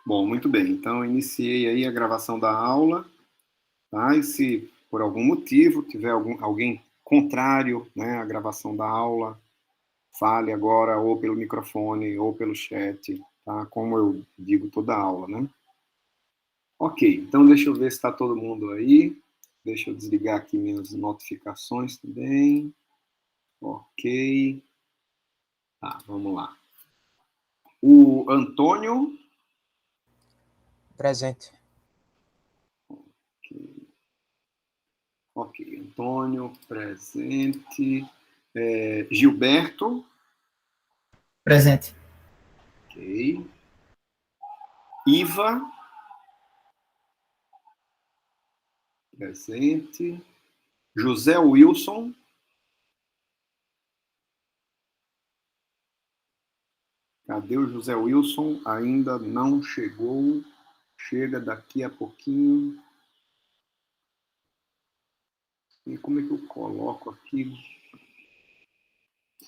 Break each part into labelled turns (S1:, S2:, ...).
S1: Bom, muito bem. Então, iniciei aí a gravação da aula, tá? E se por algum motivo tiver alguém contrário, né, à gravação da aula, fale agora ou pelo microfone ou pelo chat, tá? Como eu digo toda a aula, né? Ok, então deixa eu ver se está todo mundo aí. Deixa eu desligar aqui minhas notificações também. Ok. Tá, vamos lá. O Antônio.
S2: Presente.
S1: Ok, Antônio, presente. Gilberto.
S3: Presente.
S1: Ok. Iva. Presente. José Wilson. Cadê o José Wilson? Ainda não chegou. Chega daqui a pouquinho. E como é que eu coloco aqui? Não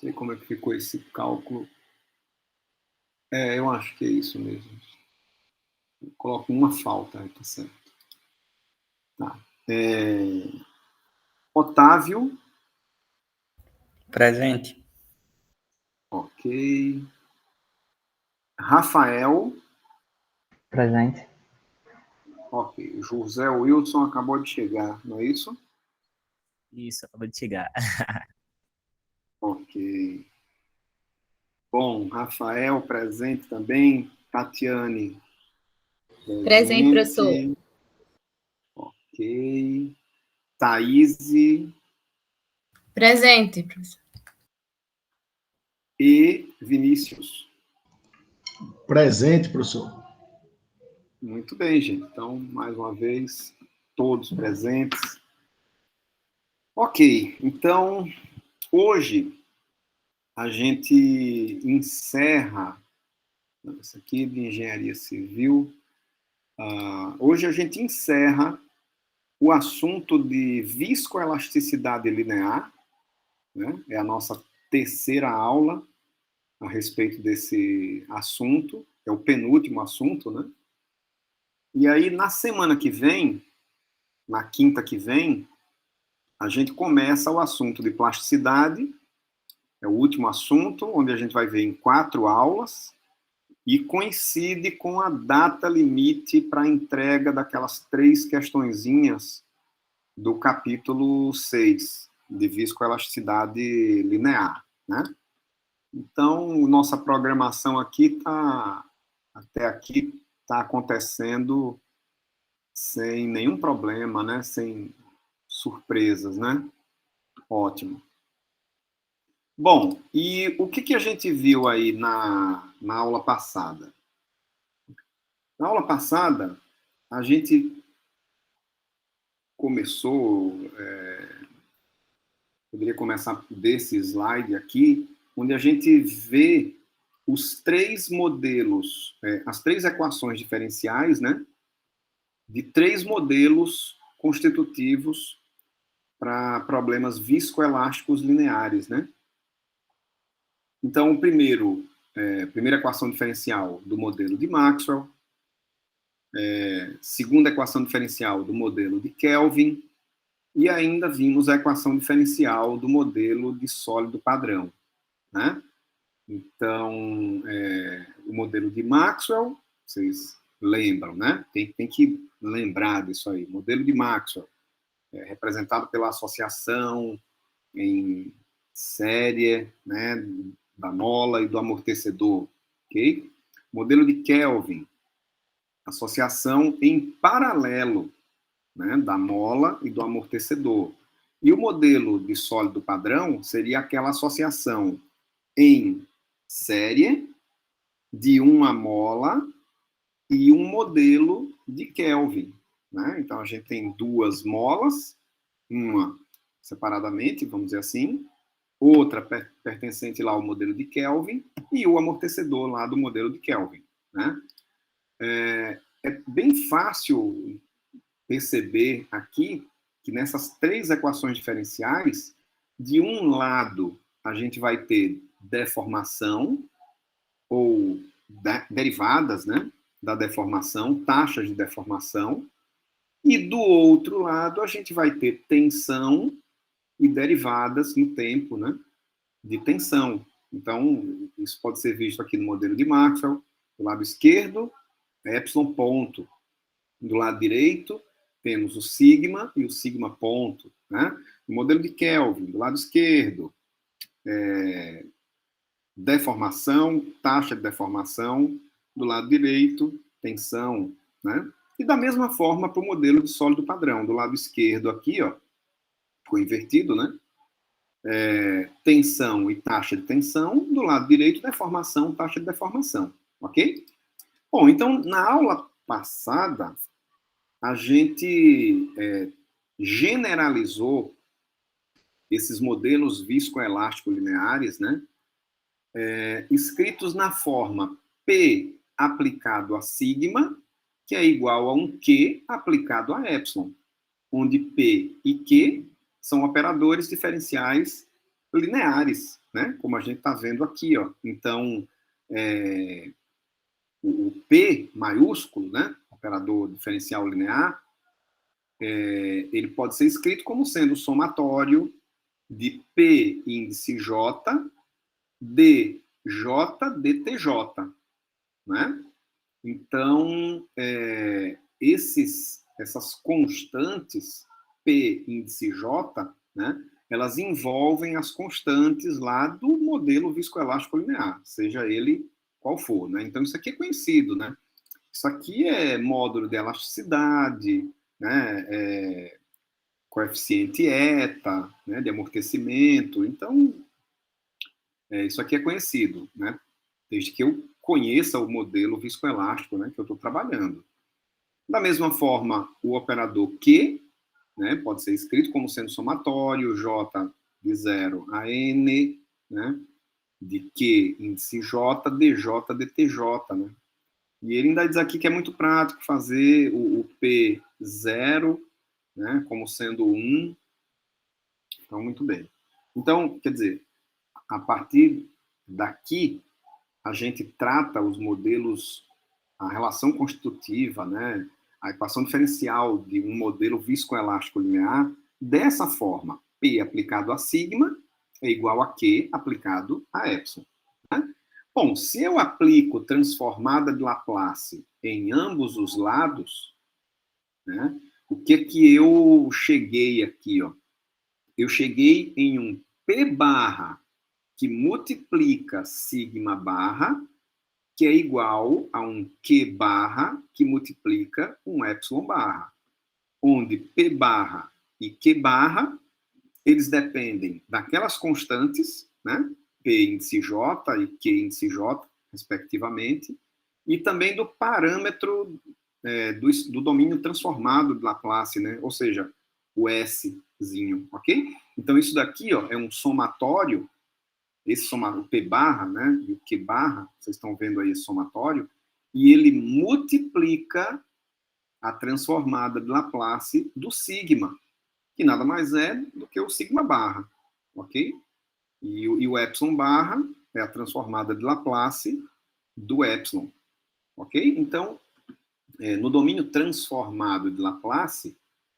S1: sei como é que ficou esse cálculo. Eu acho que é isso mesmo. Eu coloco uma falta, tá certo. Tá. Otávio.
S3: Presente.
S1: Ok. Rafael.
S4: Presente.
S1: Ok. José Wilson acabou de chegar, não é isso?
S2: Isso, acabou de chegar.
S1: Ok. Bom, Rafael presente também. Tatiane.
S5: Presente, professor.
S1: Ok. Thaís
S5: Presente, professor.
S1: e Vinícius.
S6: Presente, professor.
S1: Muito bem, gente. Então, mais uma vez, todos presentes. Ok, então, hoje a gente encerra, isso aqui de engenharia civil, hoje a gente encerra o assunto de viscoelasticidade linear, né? É a nossa terceira aula a respeito desse assunto, é o penúltimo assunto, né? E aí, na semana que vem, na quinta que vem, a gente começa o assunto de plasticidade, é o último assunto, onde a gente vai ver em 4 aulas, e coincide com a data limite para a entrega daquelas 3 questõezinhas do capítulo 6, de viscoelasticidade linear, né? Então, nossa programação aqui até aqui está acontecendo sem nenhum problema, né? Sem surpresas, né? Ótimo. Bom, e o que a gente viu aí na aula passada? Na aula passada, a gente começou, poderia começar desse slide aqui, onde a gente vê os 3 modelos, as 3 equações diferenciais, né? De 3 modelos constitutivos para problemas viscoelásticos lineares, né? Então, primeira equação diferencial do modelo de Maxwell, segunda equação diferencial do modelo de Kelvin, e ainda vimos a equação diferencial do modelo de sólido padrão, né? Então, o modelo de Maxwell, vocês lembram, né? Tem que lembrar disso aí. Modelo de Maxwell, representado pela associação em série, né, da mola e do amortecedor, ok? Modelo de Kelvin, associação em paralelo, né, da mola e do amortecedor. E o modelo de sólido padrão seria aquela associação em série de uma mola e um modelo de Kelvin, né? Então, a gente tem 2 molas, uma separadamente, vamos dizer assim, outra pertencente lá ao modelo de Kelvin e o amortecedor lá do modelo de Kelvin, né? É bem fácil perceber aqui que nessas 3 equações diferenciais, de um lado a gente vai ter deformação ou derivadas, né? da deformação, taxas de deformação, e do outro lado a gente vai ter tensão e derivadas no tempo, né, de tensão. Então, isso pode ser visto aqui no modelo de Maxwell, do lado esquerdo, epsilon ponto. Do lado direito, temos o sigma e o sigma ponto, né? No modelo de Kelvin, do lado esquerdo, deformação, taxa de deformação, do lado direito, tensão, né? E da mesma forma para o modelo de sólido padrão, do lado esquerdo aqui, ó, ficou invertido, né? Tensão e taxa de tensão, do lado direito, deformação, taxa de deformação, ok? Bom, então, na aula passada, a gente generalizou esses modelos viscoelástico-lineares, né? Escritos na forma P aplicado a sigma, que é igual a um Q aplicado a epsilon, onde P e Q são operadores diferenciais lineares, né? Como a gente está vendo aqui, ó. Então, o P maiúsculo, né? Operador diferencial linear, ele pode ser escrito como sendo o somatório de P índice J, DJ, DTJ, né? Então, essas constantes P índice J, né, elas envolvem as constantes lá do modelo viscoelástico linear, seja ele qual for, né? Então, isso aqui é conhecido, né? Isso aqui é módulo de elasticidade, né? Coeficiente eta, né, de amortecimento. Então, isso aqui é conhecido, né? Desde que eu conheça o modelo viscoelástico, né, que eu estou trabalhando. Da mesma forma, o operador Q, né, pode ser escrito como sendo somatório, J de 0 a N, né, de Q índice J, DJ, DTJ, né? E ele ainda diz aqui que é muito prático fazer o P0, né, como sendo 1. Então, muito bem. Então, quer dizer, a partir daqui, a gente trata os modelos, a relação constitutiva, né, a equação diferencial de um modelo viscoelástico linear, dessa forma. P aplicado a sigma é igual a Q aplicado a epsilon, né? Bom, se eu aplico transformada de Laplace em ambos os lados, né, o que eu cheguei aqui, ó? Eu cheguei em um P barra que multiplica sigma barra, que é igual a um Q barra que multiplica um epsilon barra, onde P barra e Q barra, eles dependem daquelas constantes, né? P índice J e Q índice J, respectivamente, e também do parâmetro do domínio transformado de Laplace, né? Ou seja, o Szinho, ok? Então, isso daqui, ó, é um somatório, esse somatório, o P barra, né, e o Q barra, vocês estão vendo aí esse somatório, e ele multiplica a transformada de Laplace do sigma, que nada mais é do que o sigma barra, ok? E o epsilon barra é a transformada de Laplace do epsilon, ok? Então, no domínio transformado de Laplace,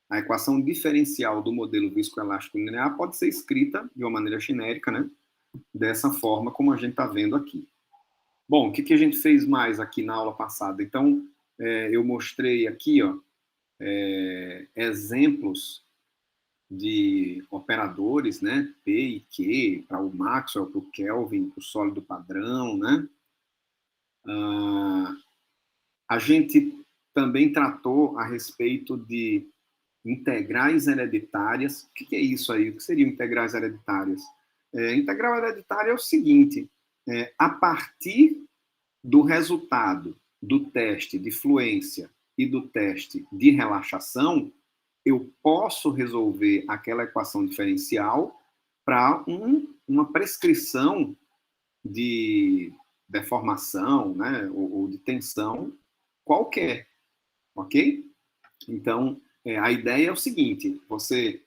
S1: a equação diferencial do modelo viscoelástico linear pode ser escrita de uma maneira genérica, né? Dessa forma como a gente está vendo aqui. Bom, o que a gente fez mais aqui na aula passada? Então, eu mostrei aqui, ó, exemplos de operadores, né? P e Q, para o Maxwell, para o Kelvin, para o sólido padrão, né? A gente também tratou a respeito de integrais hereditárias. O que é isso aí? O que seriam integrais hereditárias? Integral hereditária é o seguinte, a partir do resultado do teste de fluência e do teste de relaxação, eu posso resolver aquela equação diferencial para uma prescrição de deformação, né, ou de tensão qualquer, ok? Então, a ideia é o seguinte, você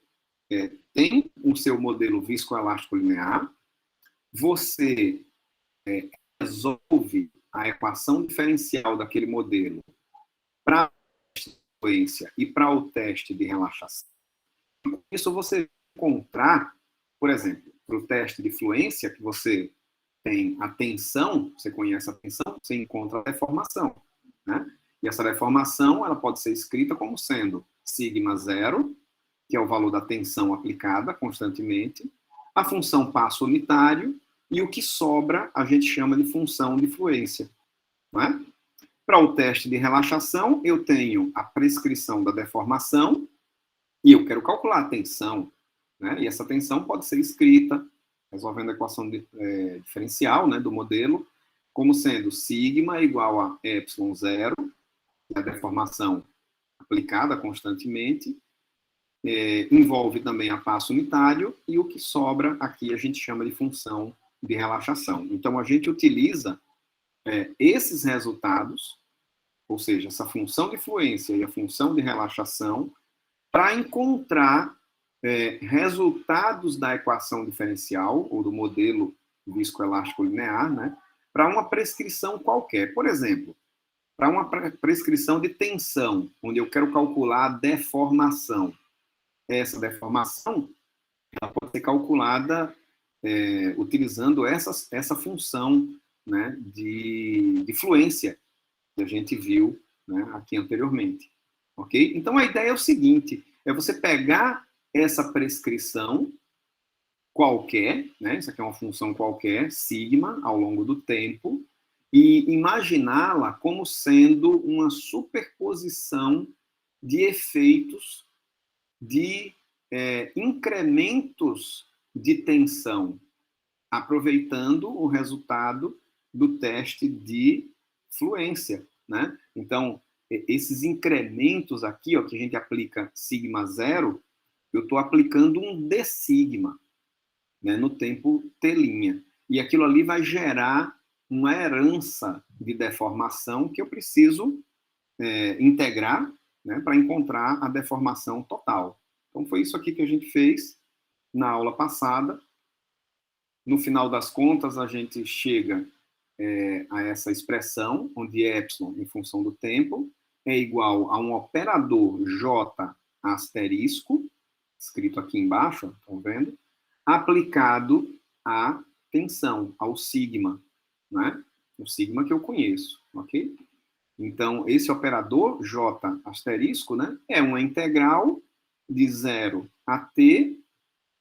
S1: tem o seu modelo viscoelástico linear, você resolve a equação diferencial daquele modelo para a fluência e para o teste de relaxação, com isso você vai encontrar, por exemplo, para o teste de fluência, que você tem a tensão, você conhece a tensão, você encontra a deformação, né? E essa deformação, ela pode ser escrita como sendo sigma zero, que é o valor da tensão aplicada constantemente, a função passo unitário, e o que sobra a gente chama de função de fluência, não é? Para o teste de relaxação, eu tenho a prescrição da deformação, e eu quero calcular a tensão, né? E essa tensão pode ser escrita, resolvendo a equação diferencial, né, do modelo, como sendo sigma igual a epsilon zero, a deformação aplicada constantemente, envolve também a passo unitário, e o que sobra aqui a gente chama de função de relaxação. Então, a gente utiliza esses resultados, ou seja, essa função de fluência e a função de relaxação, para encontrar resultados da equação diferencial, ou do modelo viscoelástico linear, né, para uma prescrição qualquer. Por exemplo, para uma prescrição de tensão, onde eu quero calcular a deformação. Essa deformação ela pode ser calculada utilizando essa função, né, de fluência que a gente viu, né, aqui anteriormente. Ok? Então, a ideia é o seguinte, é você pegar essa prescrição qualquer, né, isso aqui é uma função qualquer, sigma, ao longo do tempo, e imaginá-la como sendo uma superposição de efeitos de incrementos de tensão, aproveitando o resultado do teste de fluência, né? Então, esses incrementos aqui, ó, que a gente aplica sigma zero, eu estou aplicando um d sigma, né, no tempo t'. E aquilo ali vai gerar uma herança de deformação que eu preciso integrar, né, para encontrar a deformação total. Então, foi isso aqui que a gente fez na aula passada. No final das contas, a gente chega a essa expressão, onde epsilon, em função do tempo, é igual a um operador J asterisco, escrito aqui embaixo, estão vendo? Aplicado à tensão, ao sigma, né? O sigma que eu conheço, ok? Então, esse operador J asterisco, né, é uma integral de 0 a t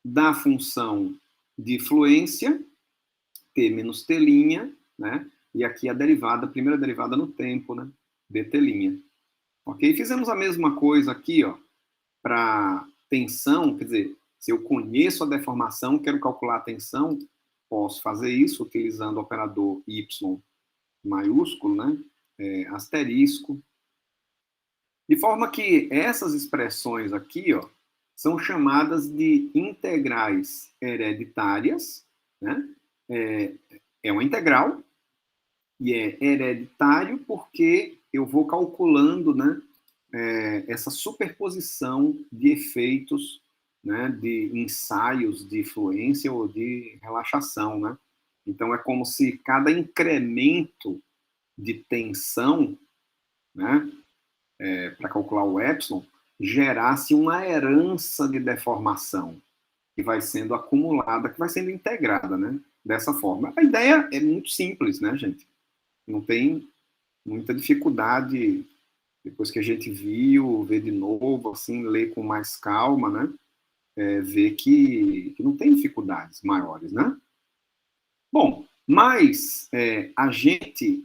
S1: da função de fluência, t menos t', né? E aqui a derivada, a primeira derivada no tempo, né? dt'. Ok? Fizemos a mesma coisa aqui, ó, para tensão, quer dizer, se eu conheço a deformação, quero calcular a tensão, posso fazer isso utilizando o operador y maiúsculo, né? Asterisco. De forma que essas expressões aqui, ó, são chamadas de integrais hereditárias, né? É uma integral, e é hereditário porque eu vou calculando, né, essa superposição de efeitos, né, de ensaios de fluência ou de relaxação, né? Então, é como se cada incremento de tensão, né, para calcular o epsilon, gerasse uma herança de deformação que vai sendo acumulada, que vai sendo integrada, né, dessa forma. A ideia é muito simples, né, gente? Não tem muita dificuldade, depois que a gente viu, ver de novo, assim, ler com mais calma, né? Ver que não tem dificuldades maiores, né? Bom, mas a gente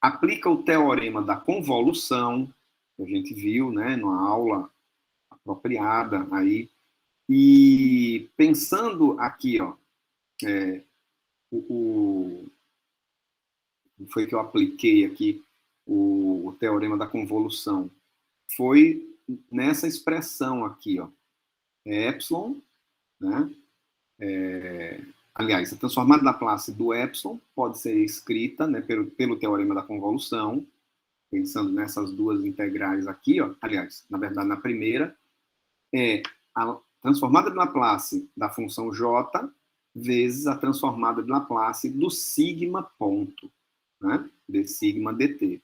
S1: aplica o teorema da convolução, que a gente viu, né, numa aula apropriada aí, e pensando aqui, ó, foi que eu apliquei aqui o teorema da convolução, foi nessa expressão aqui, ó, epsilon, né? Aliás, a transformada Laplace do epsilon pode ser escrita, né, pelo teorema da convolução, pensando nessas duas integrais aqui, ó. Aliás, na verdade, na primeira, a transformada de Laplace da função j vezes a transformada de Laplace do sigma ponto. né, d sigma dt.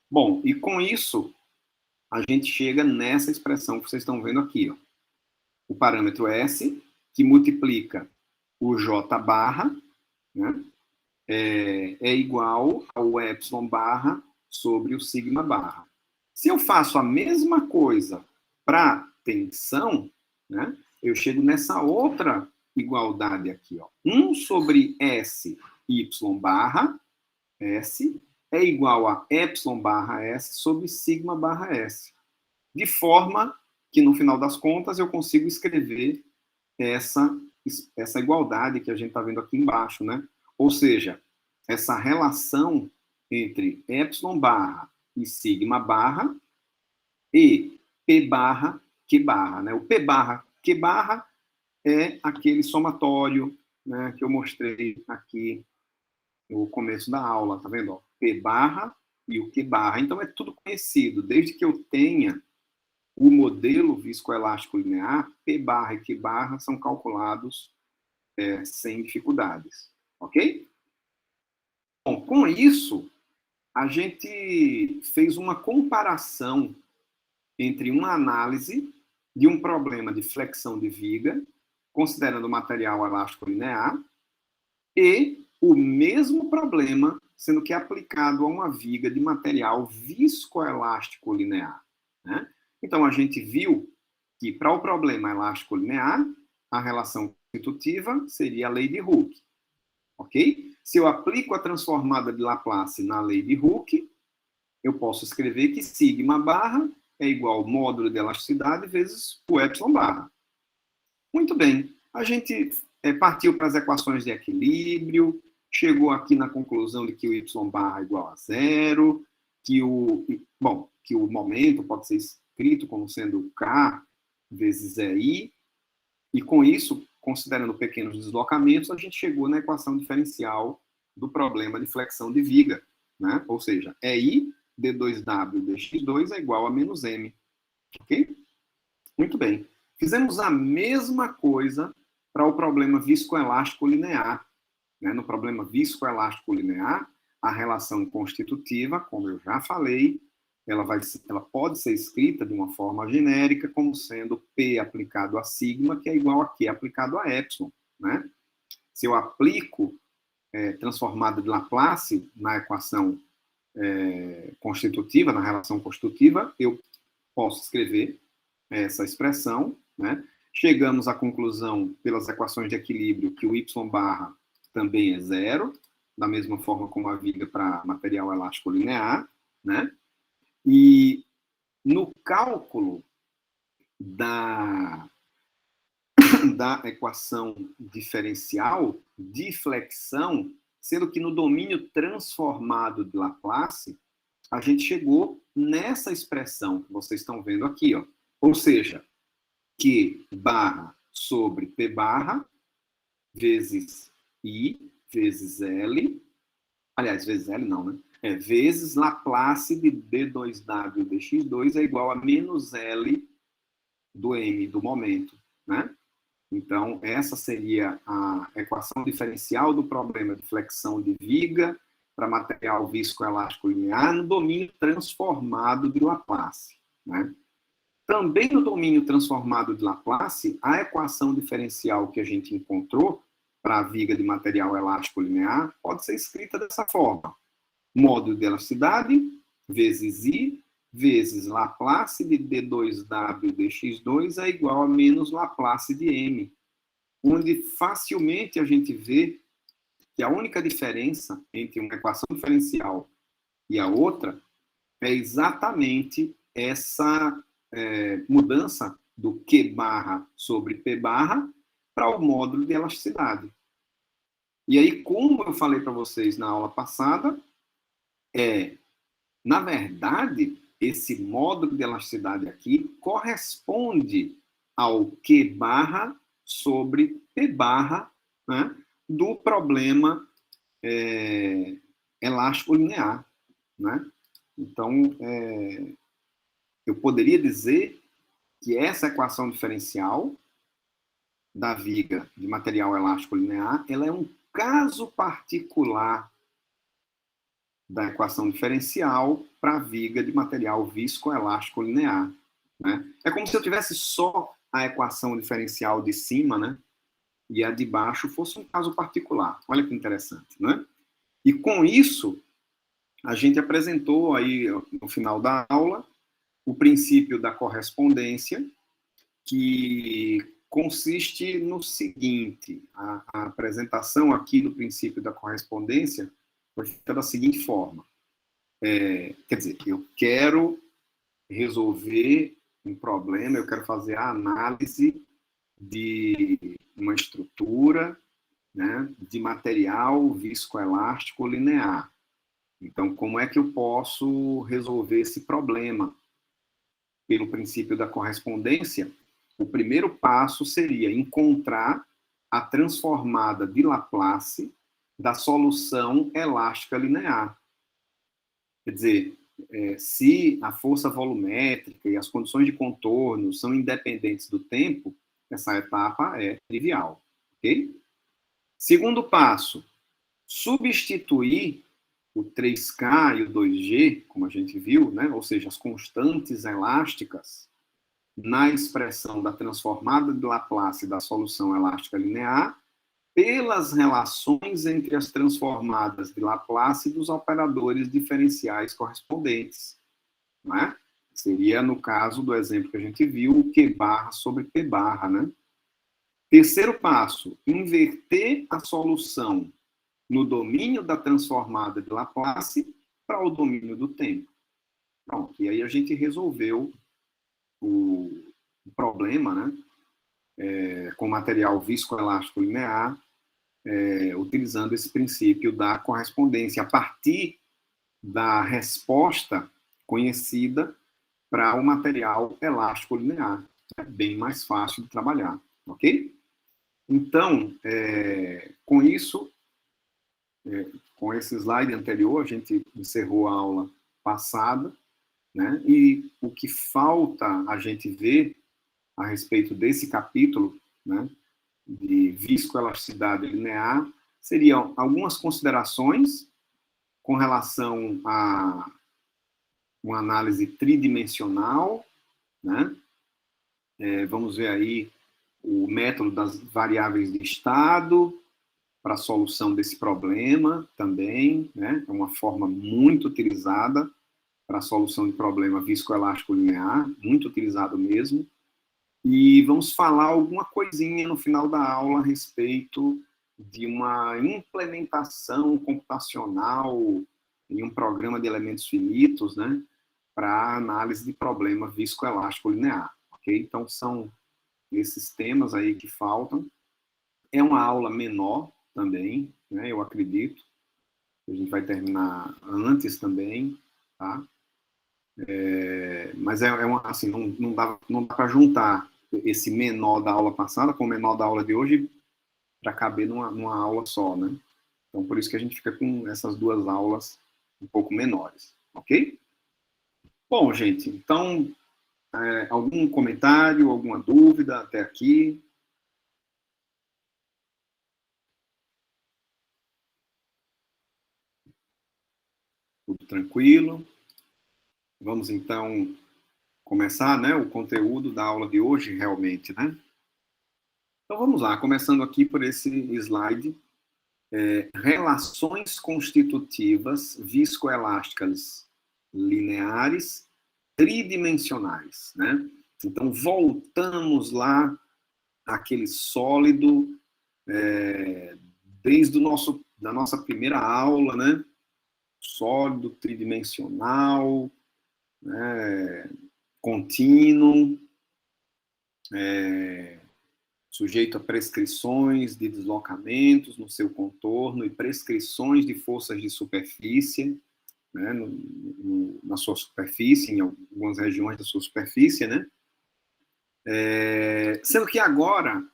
S1: Bom, e com isso, a gente chega nessa expressão que vocês estão vendo aqui, ó. O parâmetro S, que multiplica o J barra, né, é igual ao epsilon barra sobre o sigma barra. Se eu faço a mesma coisa para tensão, né, eu chego nessa outra igualdade aqui, ó. 1 sobre S y barra S é igual a epsilon barra S sobre sigma barra S. De forma que, no final das contas, eu consigo escrever essa igualdade que a gente está vendo aqui embaixo, né? Ou seja, essa relação entre epsilon barra e sigma barra e P barra Q barra, né? O P barra Q barra é aquele somatório, né, que eu mostrei aqui no começo da aula, tá vendo? Ó, P barra e o Q barra. Então é tudo conhecido. Desde que eu tenha o modelo viscoelástico linear, P barra e Q barra são calculados sem dificuldades. Ok? Bom, com isso, a gente fez uma comparação entre uma análise de um problema de flexão de viga, considerando o material elástico linear, e o mesmo problema sendo que aplicado a uma viga de material viscoelástico linear, né? Então, a gente viu que, para o problema elástico linear, a relação constitutiva seria a lei de Hooke. Ok? Se eu aplico a transformada de Laplace na lei de Hooke, eu posso escrever que sigma barra é igual ao módulo de elasticidade vezes o epsilon barra. Muito bem. A gente partiu para as equações de equilíbrio, chegou aqui na conclusão de que o y barra é igual a zero, que o momento pode ser escrito como sendo K vezes EI, e com isso, considerando pequenos deslocamentos, a gente chegou na equação diferencial do problema de flexão de viga, né? Ou seja, EI d2w dx2 é igual a menos m. Ok? Muito bem. Fizemos a mesma coisa para o problema viscoelástico linear. Né? No problema viscoelástico linear, a relação constitutiva, como eu já falei, ela pode ser escrita de uma forma genérica como sendo P aplicado a sigma, que é igual a Q aplicado a epsilon. Né? Se eu aplico transformada de Laplace na equação constitutiva, na relação constitutiva, eu posso escrever essa expressão, né? Chegamos à conclusão, pelas equações de equilíbrio, que o y barra também é zero, da mesma forma como a viga para material elástico linear, né? E no cálculo da equação diferencial de flexão, sendo que no domínio transformado de Laplace, a gente chegou nessa expressão que vocês estão vendo aqui, ó. Ou seja, Q barra sobre P barra vezes I vezes L, aliás, vezes L não, né? Vezes Laplace de d2w dx2 é igual a menos L do m, do momento, né? Então, essa seria a equação diferencial do problema de flexão de viga para material viscoelástico linear no domínio transformado de Laplace, né? Também no domínio transformado de Laplace, a equação diferencial que a gente encontrou para a viga de material elástico linear pode ser escrita dessa forma. Módulo de elasticidade vezes I vezes Laplace de d2w dx2 é igual a menos Laplace de m, onde facilmente a gente vê que a única diferença entre uma equação diferencial e a outra é exatamente essa mudança do Q barra sobre P barra para o módulo de elasticidade. E aí, como eu falei para vocês na aula passada, na verdade, esse módulo de elasticidade aqui corresponde ao Q barra sobre P barra, né, do problema elástico linear, né? Então, eu poderia dizer que essa equação diferencial da viga de material elástico linear, ela é um caso particular da equação diferencial para a viga de material viscoelástico linear, né? É como se eu tivesse só a equação diferencial de cima, né? E a de baixo fosse um caso particular. Olha que interessante, né? E com isso, a gente apresentou aí, no final da aula, o princípio da correspondência, que consiste no seguinte: a apresentação aqui do princípio da correspondência foi feita da seguinte forma. Quer dizer, eu quero resolver um problema, eu quero fazer a análise de uma estrutura, né, de material viscoelástico linear. Então, como é que eu posso resolver esse problema? Pelo princípio da correspondência, o primeiro passo seria encontrar a transformada de Laplace da solução elástica linear. Quer dizer, se a força volumétrica e as condições de contorno são independentes do tempo, essa etapa é trivial, ok? Segundo passo, substituir o 3K e o 2G, como a gente viu, né? Ou seja, as constantes elásticas, na expressão da transformada de Laplace da solução elástica linear, pelas relações entre as transformadas de Laplace e dos operadores diferenciais correspondentes. Não é? Seria, no caso do exemplo que a gente viu, o Q barra sobre P barra, né? Terceiro passo, inverter a solução no domínio da transformada de Laplace para o domínio do tempo. Pronto, e aí a gente resolveu o problema, né? Com material viscoelástico linear, utilizando esse princípio da correspondência, a partir da resposta conhecida para o material elástico linear. É bem mais fácil de trabalhar, ok? Então, com isso, com esse slide anterior, a gente encerrou a aula passada, né? E o que falta a gente ver a respeito desse capítulo, né, de viscoelasticidade linear, seriam algumas considerações com relação a uma análise tridimensional, né? Vamos ver aí o método das variáveis de estado para a solução desse problema também, né? É uma forma muito utilizada para a solução de problema viscoelástico linear, muito utilizado mesmo. E vamos falar alguma coisinha no final da aula a respeito de uma implementação computacional em um programa de elementos finitos, né, para análise de problema viscoelástico linear, ok? Então, são esses temas aí que faltam. É uma aula menor também, né, eu acredito. A gente vai terminar antes também, tá? Mas assim, não dá para juntar esse menor da aula passada com o menor da aula de hoje para caber numa aula só, né? Então, por isso que a gente fica com essas duas aulas um pouco menores, ok? Bom, gente, então, algum comentário, alguma dúvida até aqui? Tudo tranquilo? Vamos, então, começar, né, o conteúdo da aula de hoje, realmente, né? Então, vamos lá, começando aqui por esse slide. Relações constitutivas viscoelásticas lineares tridimensionais, né? Então, voltamos lá àquele sólido, desde da nossa primeira aula, né? Sólido tridimensional, né? Contínuo, sujeito a prescrições de deslocamentos no seu contorno e prescrições de forças de superfície, né, na sua superfície, em algumas regiões da sua superfície, né? Sendo que agora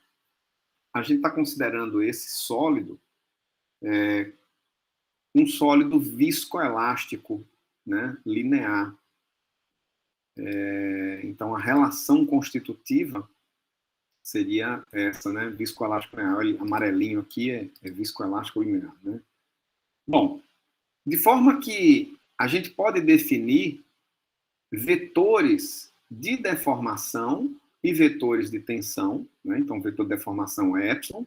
S1: a gente está considerando esse sólido um sólido viscoelástico, né, linear. Então, a relação constitutiva seria essa, né? Viscoelástico linear. Olha, amarelinho aqui é viscoelástico linear, né? Bom, De forma que a gente pode definir vetores de deformação e vetores de tensão, né? Então, o vetor de deformação é epsilon,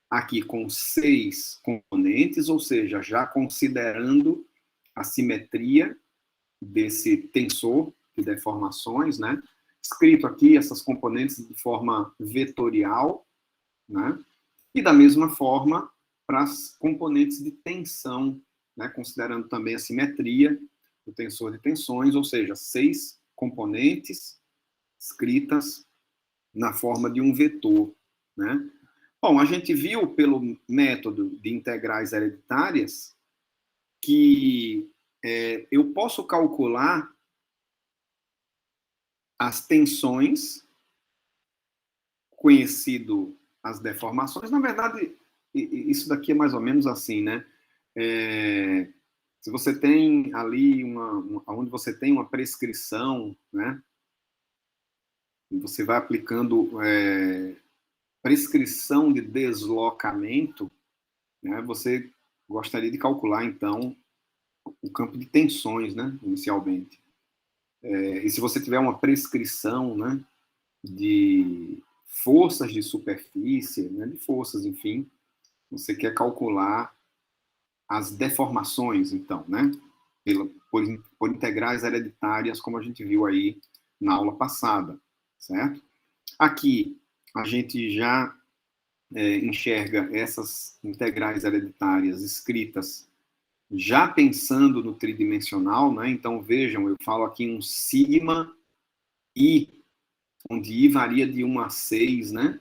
S1: aqui com 6 componentes, ou seja, já considerando a simetria desse tensor de deformações, né? Escrito aqui essas componentes de forma vetorial, né? E da mesma forma para as componentes de tensão, né? Considerando também a simetria do tensor de tensões, ou seja, 6 componentes escritas na forma de um vetor, né? Bom, a gente viu pelo método de integrais hereditárias que eu posso calcular as tensões, conhecido as deformações. Na verdade, isso daqui é mais ou menos assim, né? Se você tem ali onde você tem uma prescrição, né? Você vai aplicando prescrição de deslocamento, né? Você gostaria de calcular, então, o campo de tensões, né? Inicialmente. E se você tiver uma prescrição, né? De forças de superfície, né? De forças, enfim, você quer calcular as deformações, então, né? Por integrais hereditárias, como a gente viu aí na aula passada, certo? Aqui, a gente já enxerga essas integrais hereditárias escritas já pensando no tridimensional, né? Então, vejam, eu falo aqui um sigma I, onde I varia de 1 a 6, né?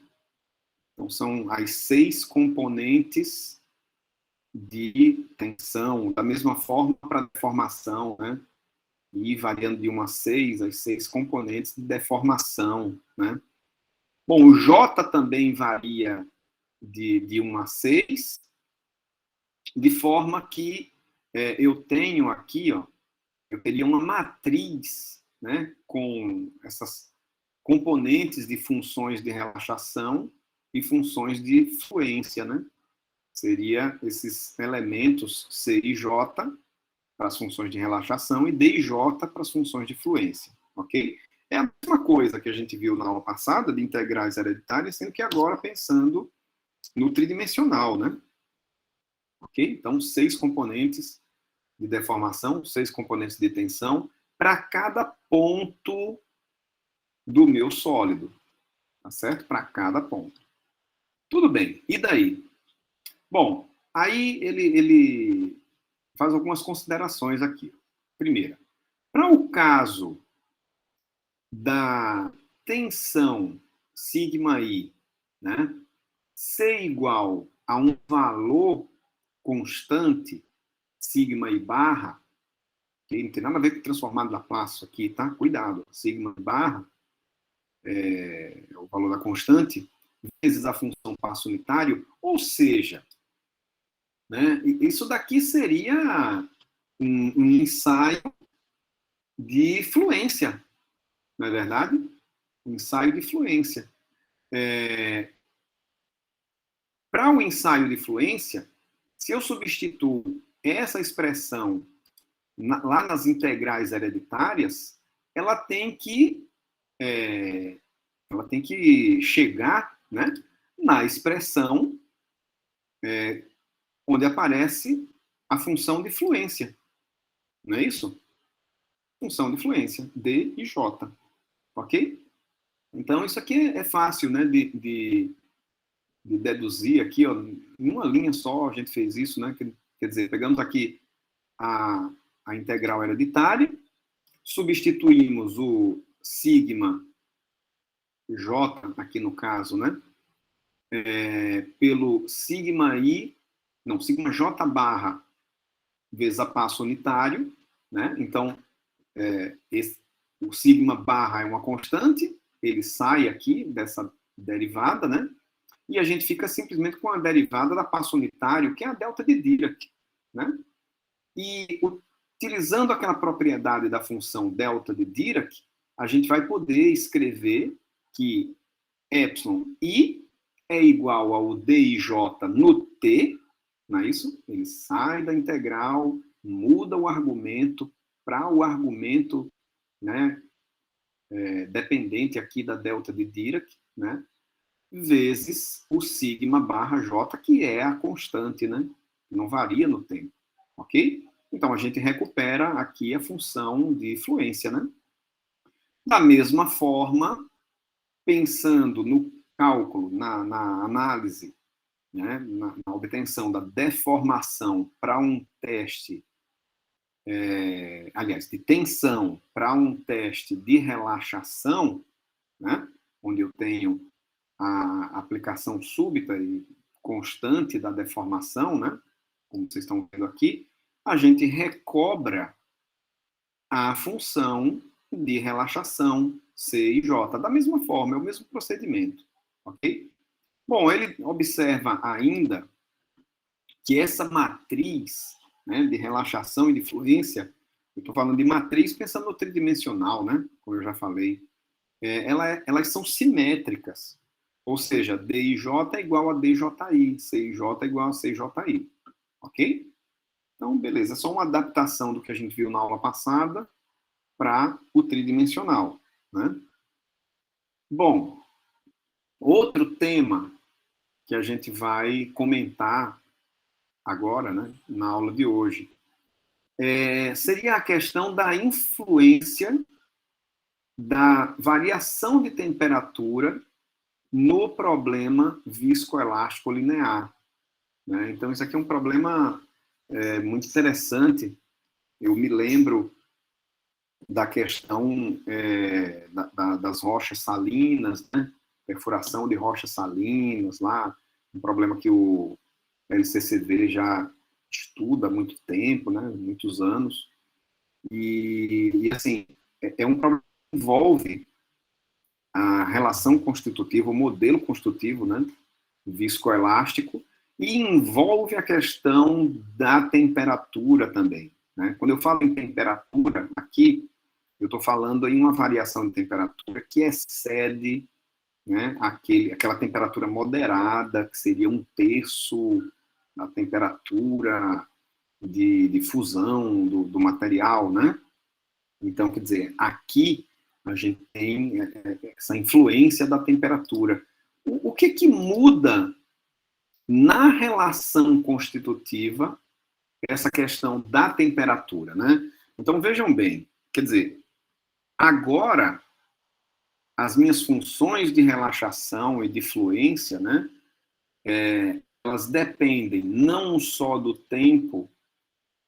S1: Então, são as 6 componentes de tensão, da mesma forma para deformação, né? I variando de 1 a 6, as 6 componentes de deformação, né? Bom, o J também varia de 1 a 6, de forma que eu tenho aqui, ó, eu teria uma matriz, né, com essas componentes de funções de relaxação e funções de fluência, né? Seria esses elementos C e J para as funções de relaxação e D e J para as funções de fluência, ok? É a mesma coisa que a gente viu na aula passada de integrais hereditárias, sendo que agora pensando no tridimensional, né? Ok? Então, 6 componentes de deformação, 6 componentes de tensão para cada ponto do meu sólido, tá certo? Para cada ponto. Tudo bem, e daí? Bom, aí ele faz algumas considerações aqui. Primeira, para o caso da tensão sigma I, né, ser igual a um valor constante, sigma I barra, que não tem nada a ver com transformado de Laplace aqui, tá? Cuidado, sigma I barra é o valor da constante, vezes a função passo unitário, ou seja, né, isso daqui seria um ensaio de fluência, não é verdade? Um ensaio de fluência. Para o ensaio de fluência, se eu substituo essa expressão lá nas integrais hereditárias, ela tem que chegar, né, na expressão onde aparece a função de fluência. Não é isso? Função de fluência, D e J. Ok? Então, isso aqui é fácil, né, de deduzir aqui, ó, em uma linha só a gente fez isso, né? Quer dizer, pegamos aqui a integral hereditária, substituímos o sigma J, aqui no caso, né? Pelo sigma J barra vezes a passo unitário, né? Então, o sigma barra é uma constante, ele sai aqui dessa derivada, né? E a gente fica simplesmente com a derivada da passo unitário, que é a delta de Dirac, né? E utilizando aquela propriedade da função delta de Dirac, a gente vai poder escrever que εi é igual ao dij no t, não é isso? Ele sai da integral muda o argumento para o argumento, né, dependente aqui da delta de Dirac, né, vezes o sigma barra j, que é a constante, né, que não varia no tempo, ok? Então, a gente recupera aqui a função de fluência, né? Da mesma forma, pensando no cálculo, na análise, né, na obtenção da deformação para um teste, aliás, de tensão para um teste de relaxação, né, onde eu tenho a aplicação súbita e constante da deformação, né, como vocês estão vendo aqui, a gente recobra a função de relaxação C e J, da mesma forma, é o mesmo procedimento, ok? Bom, ele observa ainda que essa matriz, né, de relaxação e de fluência, eu estou falando de matriz pensando no tridimensional, né, como eu já falei, elas são simétricas, ou seja, DIJ é igual a DJI, CIJ é igual a CJI, ok? Então, beleza, é só uma adaptação do que a gente viu na aula passada para o tridimensional, né? Bom, outro tema que a gente vai comentar agora, né, na aula de hoje, seria a questão da influência da variação de temperatura no problema viscoelástico linear, né? Então, isso aqui é um problema muito interessante. Eu me lembro da questão das rochas salinas, né? Perfuração de rochas salinas, lá, um problema que o LCCV já estuda há muito tempo, né? Muitos anos. E assim, é um problema que envolve a relação constitutiva, o modelo constitutivo, né? Viscoelástico, e envolve a questão da temperatura também, né? Quando eu falo em temperatura, aqui, eu estou falando em uma variação de temperatura que excede, né, aquela temperatura moderada, que seria 1/3 da temperatura de fusão do material, né? Então, quer dizer, aqui a gente tem essa influência da temperatura. O que muda na relação constitutiva essa questão da temperatura, né? Então, vejam bem, quer dizer, agora, as minhas funções de relaxação e de fluência, né, elas dependem não só do tempo,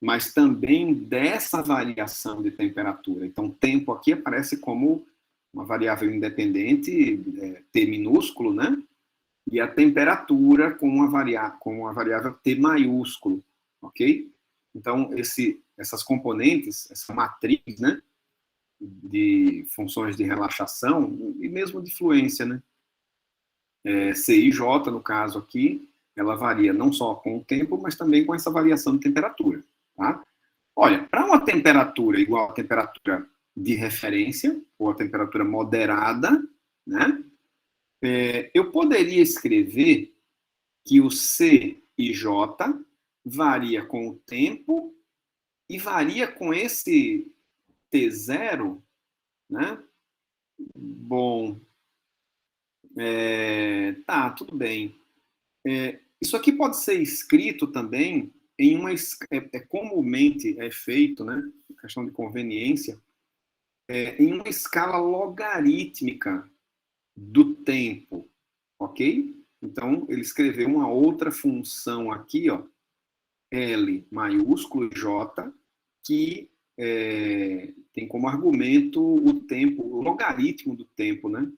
S1: mas também dessa variação de temperatura. Então, tempo aqui aparece como uma variável independente, T minúsculo, né? E a temperatura com uma variável T maiúsculo, ok? Então, essas componentes, essa matriz, né, de funções de relaxação e mesmo de fluência, né? CIJ, no caso aqui, ela varia não só com o tempo, mas também com essa variação de temperatura, tá? Olha, para uma temperatura igual à temperatura de referência, ou a temperatura moderada, né? Eu poderia escrever que o C e J varia com o tempo e varia com esse T0, né? Bom, tá, tudo bem. Isso aqui pode ser escrito também em uma... comumente é feito, né? Questão de conveniência, em uma escala logarítmica do tempo, ok? Então, ele escreveu uma outra função aqui, ó, L maiúsculo J, que tem como argumento o tempo, o logaritmo do tempo, né?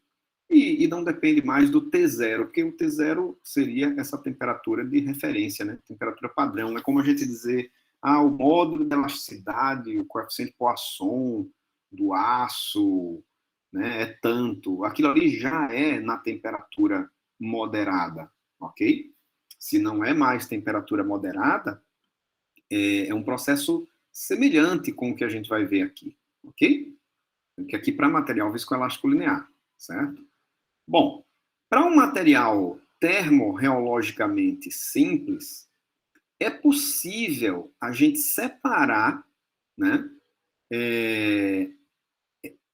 S1: E não depende mais do T0, porque o T0 seria essa temperatura de referência, né? Temperatura padrão. É como a gente dizer, o módulo de elasticidade, o coeficiente Poisson do aço, né, é tanto. Aquilo ali já é na temperatura moderada, ok? Se não é mais temperatura moderada, é um processo semelhante com o que a gente vai ver aqui, ok? Que aqui para material viscoelástico linear, certo? Bom, para um material termorreologicamente simples, é possível a gente separar, né,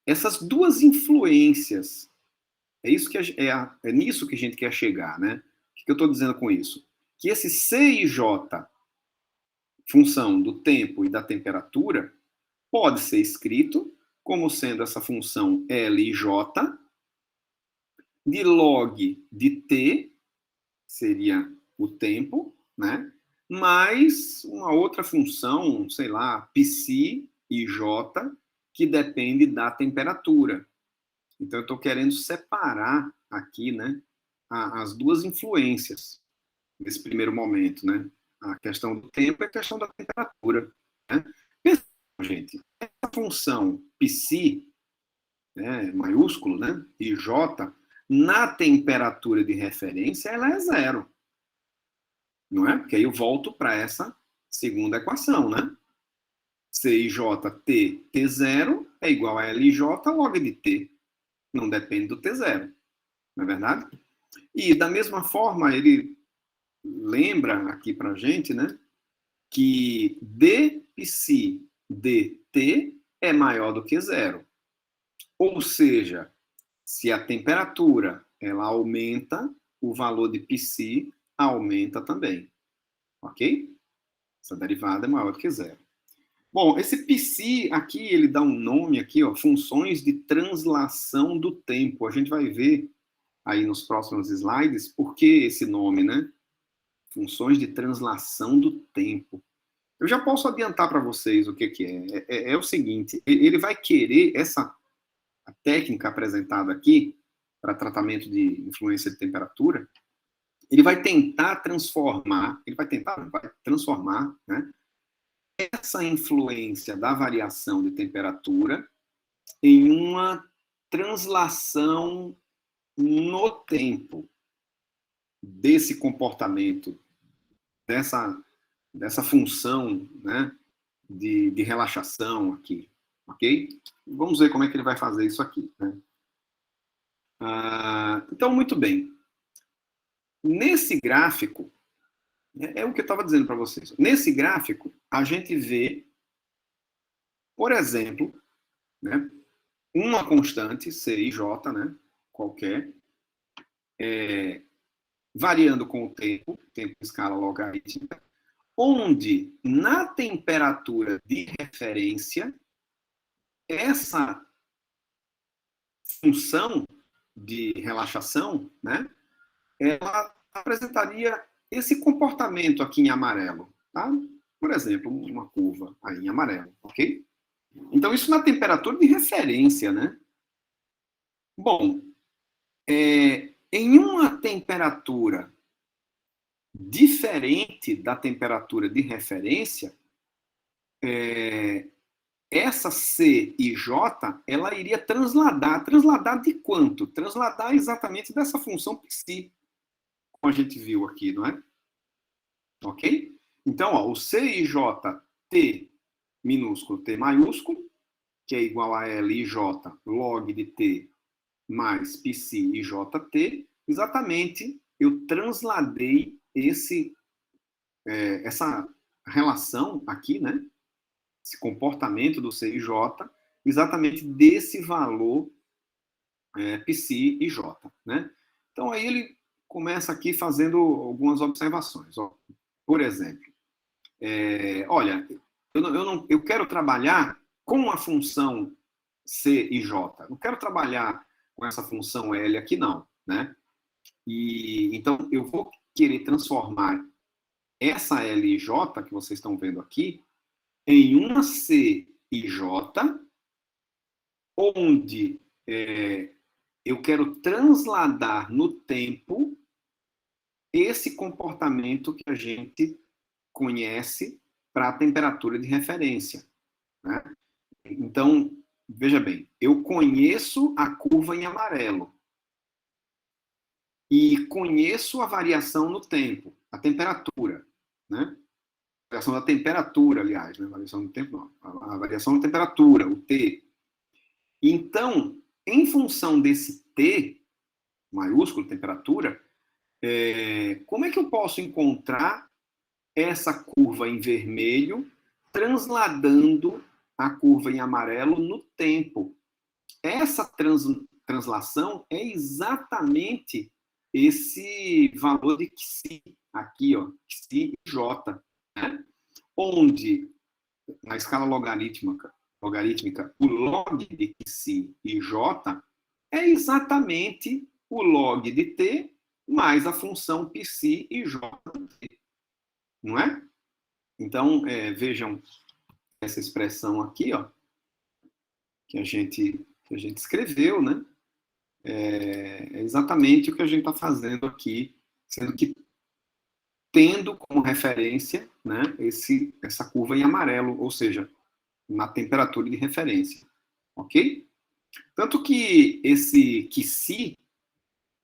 S1: essas duas influências. É nisso que a gente quer chegar, né? O que eu estou dizendo com isso? Que esse C e J, função do tempo e da temperatura, pode ser escrito como sendo essa função L e J de log de T, seria o tempo, né? Mais uma outra função, sei lá, psi e J, que depende da temperatura. Então, eu estou querendo separar aqui, né, as duas influências nesse primeiro momento, né? A questão do tempo e a questão da temperatura. Né? Pensa, gente, essa função psi, né, maiúsculo, né, e J, na temperatura de referência, ela é zero. Não é? Porque aí eu volto para essa segunda equação, né? CIJ T0 é igual a LJ log de T. Não depende do T0. Não é verdade? E, da mesma forma, ele lembra aqui para a gente, né, que d psi dt é maior do que zero. Ou seja, se a temperatura ela aumenta, o valor de psi aumenta também. Ok? Essa derivada é maior do que zero. Bom, esse psi aqui, ele dá um nome aqui, ó, funções de translação do tempo. A gente vai ver aí nos próximos slides por que esse nome, né? Funções de translação do tempo. Eu já posso adiantar para vocês o que é. É o seguinte, ele vai querer a técnica apresentada aqui para tratamento de influência de temperatura, ele vai tentar transformar, vai transformar, né, essa influência da variação de temperatura em uma translação no tempo desse comportamento, dessa função, né, de relaxação aqui, ok? Vamos ver como é que ele vai fazer isso aqui, né? Então, muito bem. Nesse gráfico, é o que eu estava dizendo para vocês. Nesse gráfico, a gente vê, por exemplo, né, uma constante, C e J, né, qualquer, variando com o tempo em escala logarítmica, onde, na temperatura de referência, essa função de relaxação, né, ela apresentaria esse comportamento aqui em amarelo, tá? Por exemplo, uma curva aí em amarelo, ok? Então, isso na temperatura de referência, né? Bom, em uma temperatura diferente da temperatura de referência, essa C e J, ela iria transladar. Transladar de quanto? Transladar exatamente dessa função psi, como a gente viu aqui, não é? Ok? Então, ó, o C e J, T minúsculo, T maiúsculo, que é igual a L e J log de T mais psi e JT, exatamente eu transladei essa relação aqui, né? Esse comportamento do C e J, exatamente desse valor psi e J, né? Então, aí ele começa aqui fazendo algumas observações. Ó. Por exemplo, olha, eu quero trabalhar com a função C e J. Não quero trabalhar com essa função L aqui, não, né? Então, eu vou querer transformar essa L e J, que vocês estão vendo aqui, em uma C e J, onde eu quero transladar no tempo esse comportamento que a gente conhece para a temperatura de referência, né? Então, veja bem, eu conheço a curva em amarelo e conheço a variação no tempo, a temperatura, né? A variação da temperatura, aliás, né? A variação do tempo não, a variação da temperatura, o T. Então, em função desse T, maiúsculo, temperatura, como é que eu posso encontrar essa curva em vermelho, transladando a curva em amarelo no tempo. Essa translação é exatamente esse valor de Xi, aqui, ó, Xi e J, né? Onde, na escala logarítmica, o log de Xi e J é exatamente o log de T mais a função Psi e J, não é? Então, vejam essa expressão aqui, ó, que a gente escreveu, né? É exatamente o que a gente está fazendo aqui, sendo que tendo como referência, né, essa curva em amarelo, ou seja, na temperatura de referência, ok? Tanto que esse Xi,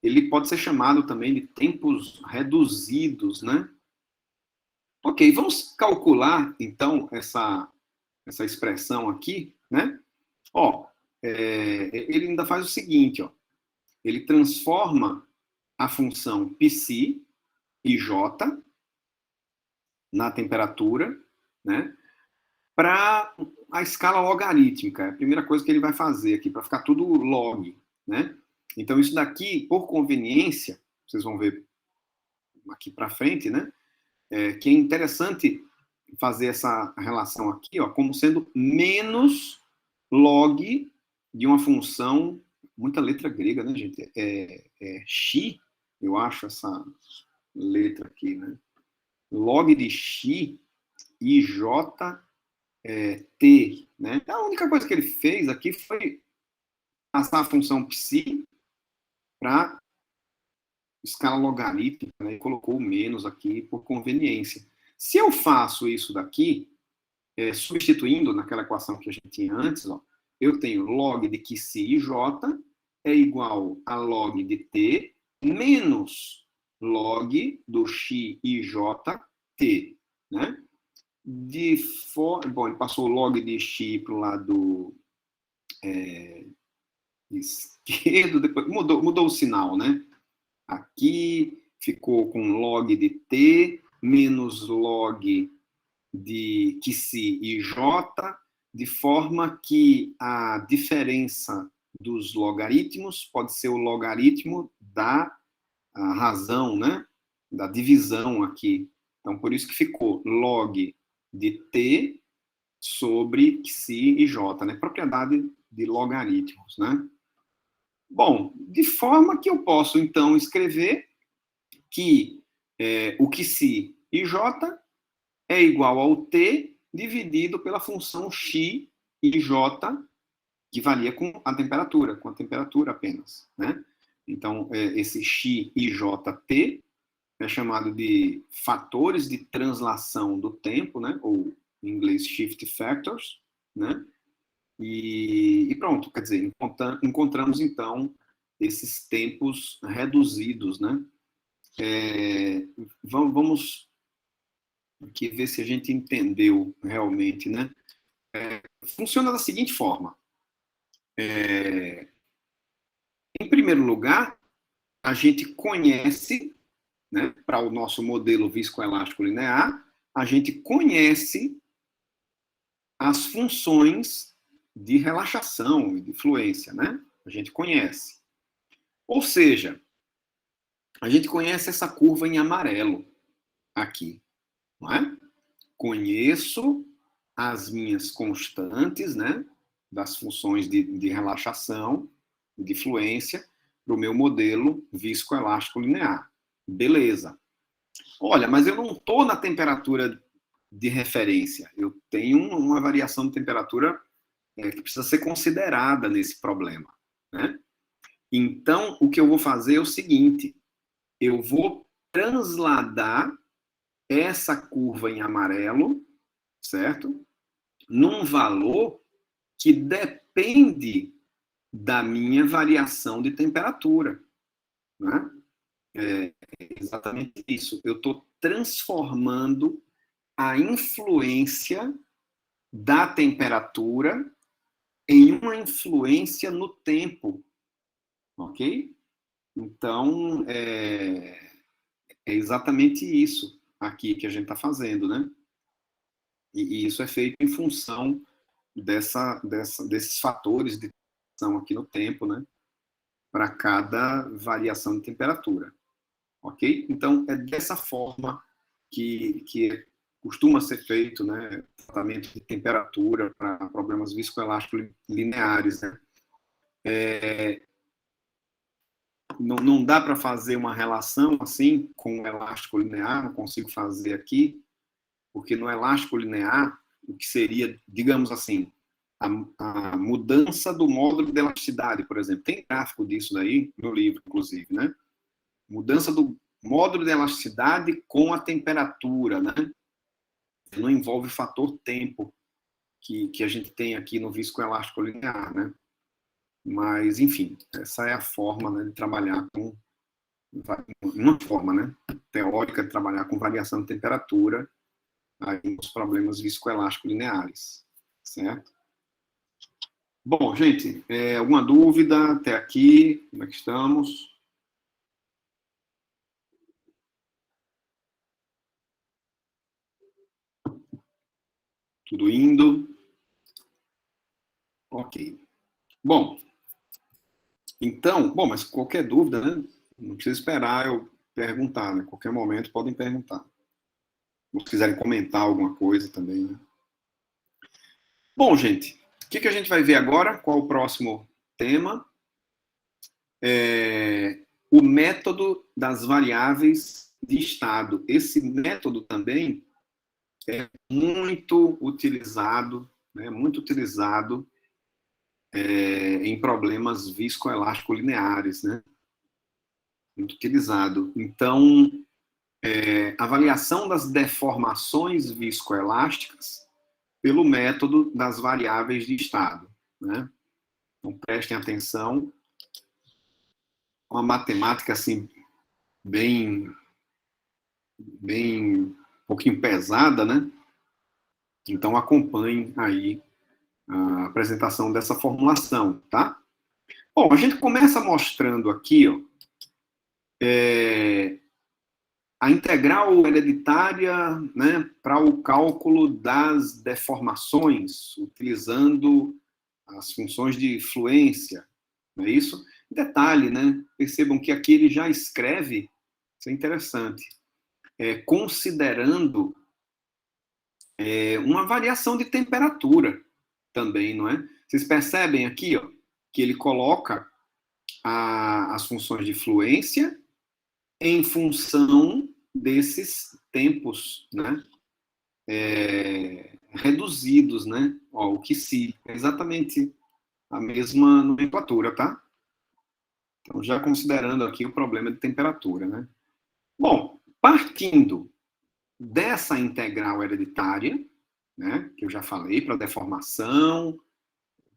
S1: ele pode ser chamado também de tempos reduzidos, né? Ok, vamos calcular, então, essa expressão aqui, né? Ó, ele ainda faz o seguinte, ó. Ele transforma a função Psi e J na temperatura, né? Para a escala logarítmica. É a primeira coisa que ele vai fazer aqui, para ficar tudo log, né? Então, isso daqui, por conveniência, vocês vão ver aqui para frente, né? Que é interessante fazer essa relação aqui, ó, como sendo menos log de uma função, muita letra grega, né, gente? Xi, eu acho essa letra aqui, né? Log de Xi e J T, né? A única coisa que ele fez aqui foi passar a função Psi para escala logarítmica, né? E colocou o menos aqui por conveniência. Se eu faço isso daqui, substituindo naquela equação que a gente tinha antes, ó, eu tenho log de Xi e J é igual a log de T menos log do X e J T, né? Bom, ele passou o log de X para o lado esquerdo, depois mudou o sinal, né? Aqui ficou com log de T menos log de Xi e J, de forma que a diferença dos logaritmos pode ser o logaritmo da razão, né? Da divisão aqui. Então, por isso que ficou log de T sobre Xi e J, né? Propriedade de logaritmos, né? Bom, de forma que eu posso, então, escrever que o Xi e J é igual ao T dividido pela função X e J, que varia com a temperatura apenas, né? Então, esse X e Jt é chamado de fatores de translação do tempo, né? Ou, em inglês, shift factors, né? E pronto, quer dizer, encontramos, então, esses tempos reduzidos, né? Vamos aqui ver se a gente entendeu realmente, né? Funciona da seguinte forma. Em primeiro lugar, a gente conhece, né, para o nosso modelo viscoelástico linear, a gente conhece as funções de relaxação e de fluência, né? A gente conhece. Ou seja, a gente conhece essa curva em amarelo aqui, não é? Conheço as minhas constantes, né, das funções de relaxação e de fluência para o meu modelo viscoelástico linear. Beleza. Olha, mas eu não estou na temperatura de referência. Eu tenho uma variação de temperatura que precisa ser considerada nesse problema, né? Então, o que eu vou fazer é o seguinte: eu vou transladar essa curva em amarelo, certo? Num valor que depende da minha variação de temperatura, né? É exatamente isso. Eu estou transformando a influência da temperatura em uma influência no tempo, ok? Então, é exatamente isso. aqui que a gente está fazendo, né? E isso é feito em função desses fatores de tensão aqui no tempo, né? Para cada variação de temperatura, ok? Então, é dessa forma que costuma ser feito, né? Tratamento de temperatura para problemas viscoelásticos lineares, né? Não dá para fazer uma relação assim com o elástico linear, não consigo fazer aqui, porque no elástico linear, o que seria, digamos assim, a mudança do módulo de elasticidade, por exemplo. Tem gráfico disso daí no livro, inclusive, né? Mudança do módulo de elasticidade com a temperatura, né? Não envolve o fator tempo que a gente tem aqui no viscoelástico linear, né? Mas, enfim, essa é a forma, né, de trabalhar com uma forma, né, teórica de trabalhar com variação de temperatura aí nos problemas viscoelásticos lineares, certo? Bom, gente, alguma dúvida até aqui? Como é que estamos? Tudo indo? Ok. Bom, então, mas qualquer dúvida, né? Não precisa esperar eu perguntar, né? Qualquer momento podem perguntar. Se quiserem comentar alguma coisa também, né? Bom, gente, o que a gente vai ver agora? Qual o próximo tema? O método das variáveis de estado. Esse método também é muito utilizado, né? Muito utilizado em problemas viscoelástico-lineares, né? Muito utilizado. Então, avaliação das deformações viscoelásticas pelo método das variáveis de estado, né? Então, prestem atenção. Uma matemática, assim, bem um pouquinho pesada, né? Então, acompanhem aí a apresentação dessa formulação, tá? Bom, a gente começa mostrando aqui, ó, a integral hereditária, né, para o cálculo das deformações, utilizando as funções de fluência, não é isso? Detalhe, né? Percebam que aqui ele já escreve, isso é interessante, considerando uma variação de temperatura também, não é? Vocês percebem aqui, ó, que ele coloca as funções de fluência em função desses tempos, né? Reduzidos, né? Ó, o que se é exatamente a mesma nomenclatura, tá? Então, já considerando aqui o problema de temperatura, né? Bom, partindo dessa integral hereditária, né, que eu já falei, para deformação,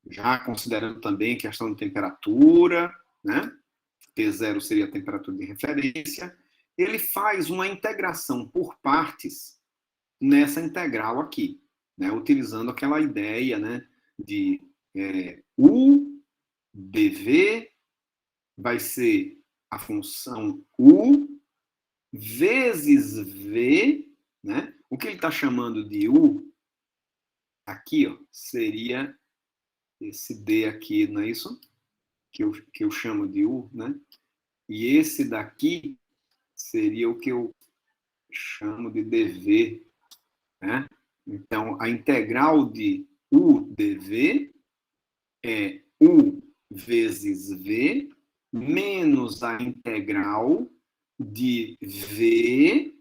S1: já considerando também a questão de temperatura, né? T0 seria a temperatura de referência. Ele faz uma integração por partes nessa integral aqui, né? Utilizando aquela ideia, né, de U dV vai ser a função U vezes V, né? O que ele está chamando de U aqui, ó, seria esse D aqui, não é isso? Que eu chamo de U, né? E esse daqui seria o que eu chamo de dV, né? Então, a integral de U dV é U vezes V menos a integral de V,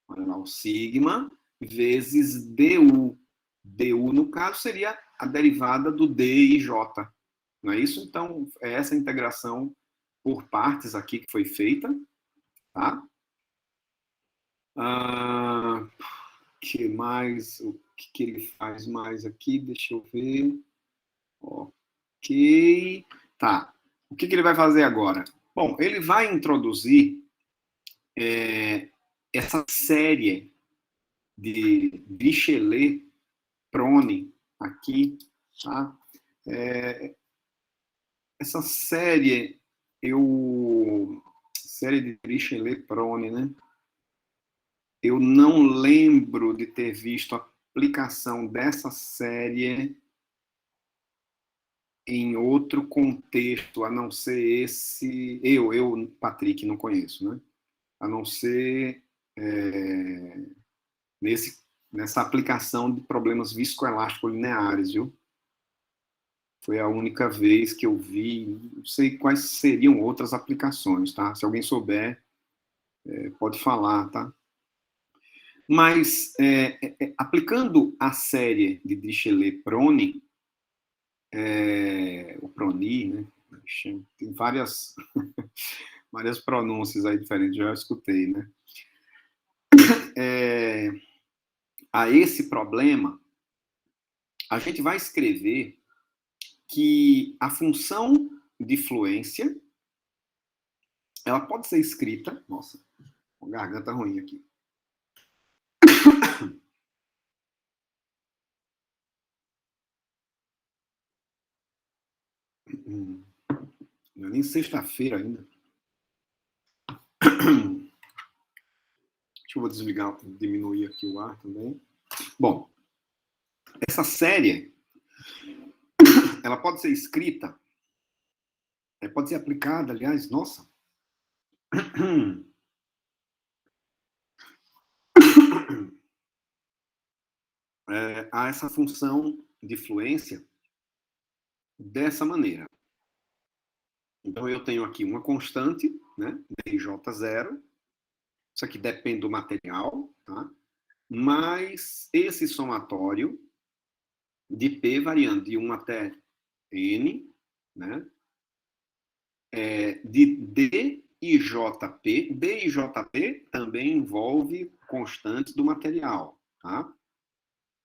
S1: olha lá o sigma, vezes du. Du, no caso, seria a derivada do d e j. Não é isso? Então, é essa integração por partes aqui que foi feita. Tá? Que mais? O que ele faz mais aqui? Deixa eu ver. Ok. Tá. O que ele vai fazer agora? Bom, ele vai introduzir essa série de Dirichlet-Prony aqui, tá? Essa série, série de Dirichlet-Prony, né? eu não lembro de ter visto a aplicação dessa série em outro contexto, a não ser esse... Patrick, não conheço, né? A não ser nessa aplicação de problemas viscoelásticos lineares, viu? Foi a única vez que eu vi, não sei quais seriam outras aplicações, tá? Se alguém souber, pode falar, tá? Mas, aplicando a série de Dirichlet-Prony, o Prony, né? Tem várias pronúncias aí diferentes, já escutei, né? A esse problema, a gente vai escrever que a função de fluência, ela pode ser escrita... Nossa, uma garganta ruim aqui. Não é nem sexta-feira ainda. Deixa eu desligar, diminuir aqui o ar também. Bom, essa série, ela pode ser escrita, pode ser aplicada, aliás, nossa. A essa função de fluência dessa maneira. Então, eu tenho aqui uma constante, né, dj0, isso aqui depende do material, tá? Mas esse somatório de P variando de 1 até N, né, de D e JP. D e JP também envolve constantes do material, tá?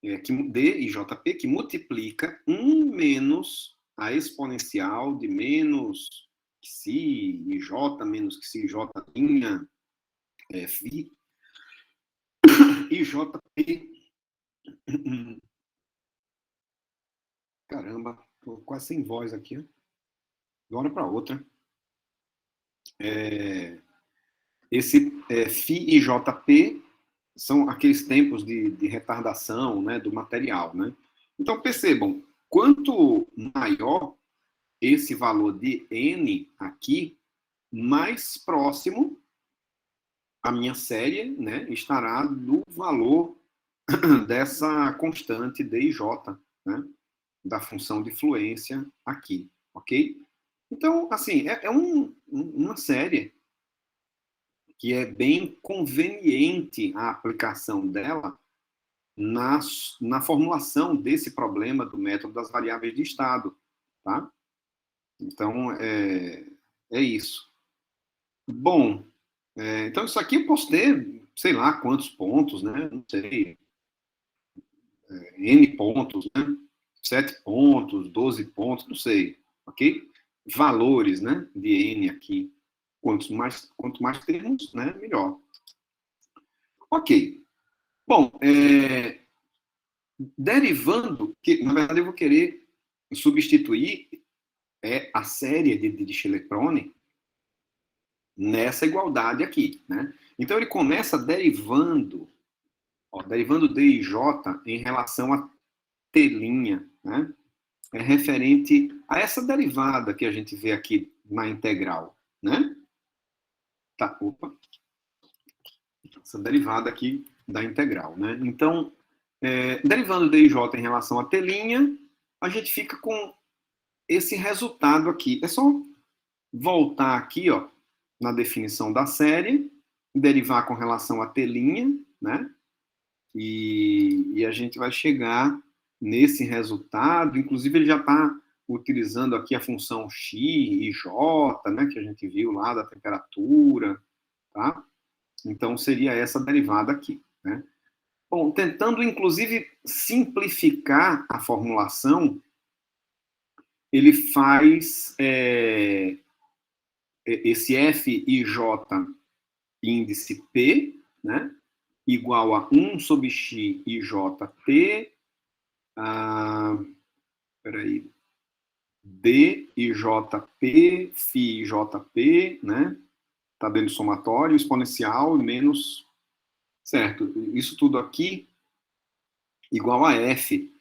S1: D e JP que multiplica 1 menos a exponencial de menos Xi e J menos Xi J linha Fi e JP. Caramba, tô quase sem voz aqui. De uma hora para outra. Esse Fi e JP são aqueles tempos de retardação, né, do material, né? Então, percebam, quanto maior esse valor de N aqui, mais próximo a minha série, né, estará do valor dessa constante D e J, né, da função de fluência aqui, ok? Então, assim, uma série que é bem conveniente a aplicação dela na formulação desse problema do método das variáveis de estado, tá? Então, é isso. Bom, então isso aqui eu posso ter, sei lá, quantos pontos, né? Não sei, N pontos, né? 7 pontos, 12 pontos, não sei, ok? Valores, né, de N aqui. Quanto mais termos, né, melhor. Ok. Bom, derivando, que na verdade eu vou querer substituir a série de Dirichlet-Prony nessa igualdade aqui, né? Então ele começa derivando D e J em relação a T', né? É referente a essa derivada que a gente vê aqui na integral, né? Tá, opa. Essa derivada aqui da integral, né? Então, derivando D e J em relação a T', a gente fica com esse resultado aqui. É só voltar aqui, ó, na definição da série, derivar com relação a T', né? E a gente vai chegar nesse resultado. Inclusive, ele já está utilizando aqui a função x e j, né, que a gente viu lá da temperatura, tá? Então, seria essa derivada aqui, né? Bom, tentando, inclusive, simplificar a formulação, ele faz esse f e j índice P, né, igual a 1 sobre x e jp, peraí, D e JP, Φ e JP, né? Está dentro do somatório, exponencial, menos certo? Isso tudo aqui igual a F,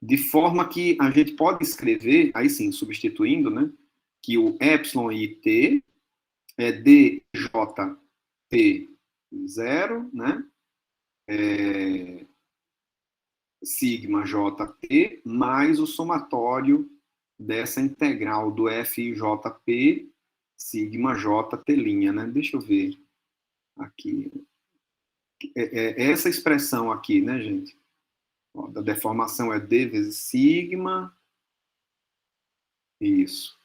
S1: de forma que a gente pode escrever, aí sim, substituindo, né, que o εit é djt0, né, sigma jt, mais o somatório dessa integral do fjp sigma jt', né? Deixa eu ver aqui. Essa expressão aqui, né, gente? Ó, da deformação é d vezes sigma, isso,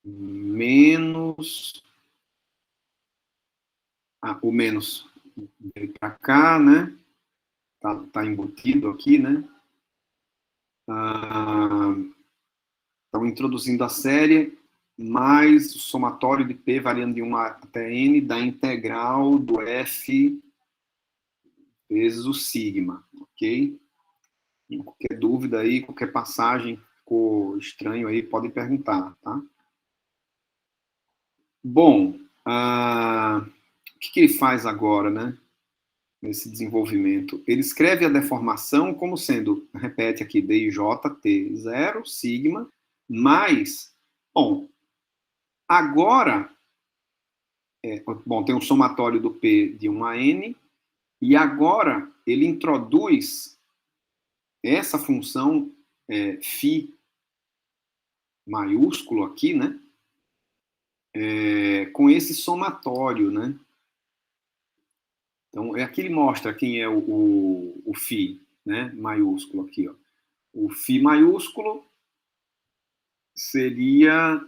S1: menos, o menos veio para cá, né? Tá embutido aqui, né? Então, introduzindo a série, mais o somatório de P variando de 1 até N da integral do F vezes o sigma, ok? Qualquer dúvida aí, qualquer passagem ficou estranho aí, podem perguntar, tá? Bom, o que ele faz agora, né? Nesse desenvolvimento. Ele escreve a deformação como sendo, repete aqui, DIJT0, sigma, mais, bom, agora, tem um somatório do P de 1 a N, e agora ele introduz essa função φ maiúsculo aqui, né? Com esse somatório, né? Então, aqui ele mostra quem é o φ, né? Maiúsculo aqui, ó. O φ maiúsculo seria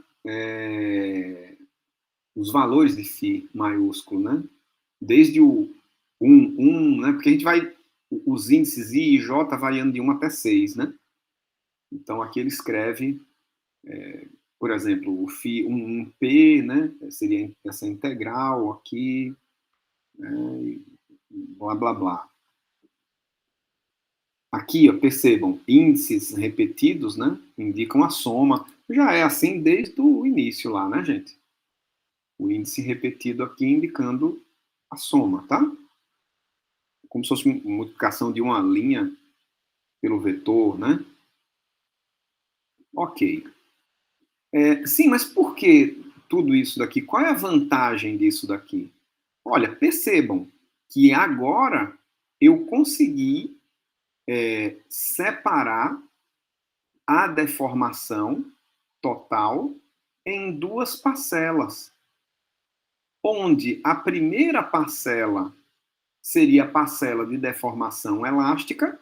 S1: os valores de φ maiúsculo, né? Desde o 1, né? Porque a gente vai, os índices I e J variando de 1 até 6, né? Então, aqui ele escreve, por exemplo, o φ 1P, né? Seria essa integral aqui, né? E blá, blá, blá. Aqui, ó, percebam, índices repetidos, né? Indicam a soma. Já é assim desde o início lá, né, gente? O índice repetido aqui indicando a soma, tá? Como se fosse uma multiplicação de uma linha pelo vetor, né? Ok. Sim, mas por que tudo isso daqui? Qual é a vantagem disso daqui? Olha, percebam que agora eu consegui separar a deformação total em duas parcelas, onde a primeira parcela seria a parcela de deformação elástica,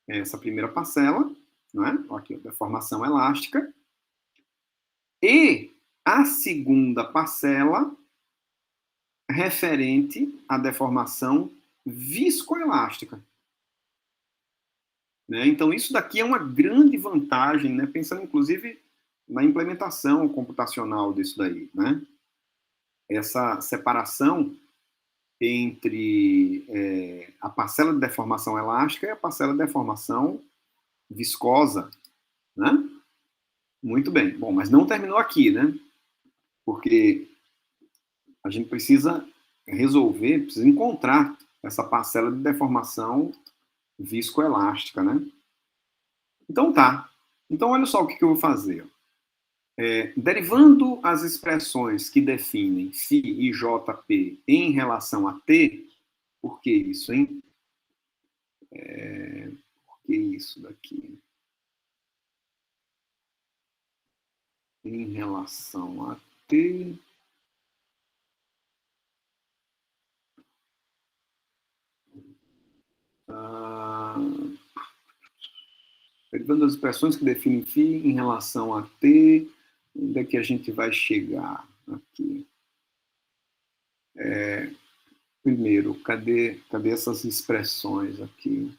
S1: essa primeira parcela, não é? Aqui, deformação elástica, e a segunda parcela referente à deformação viscoelástica. Né? Então, isso daqui é uma grande vantagem, né? Pensando, inclusive, na implementação computacional disso daí, né? Essa separação entre a parcela de deformação elástica e a parcela de deformação viscosa, né? Muito bem. Bom, mas não terminou aqui, né? Porque a gente precisa resolver, precisa encontrar essa parcela de deformação viscoelástica, né? Então tá. Então olha só o que eu vou fazer. Derivando as expressões que definem φ e jp em relação a t, por que isso, hein? Por que isso daqui? Em relação a t... derivando as expressões que definem φ em relação a t, onde é que a gente vai chegar aqui? Primeiro, cadê essas expressões aqui?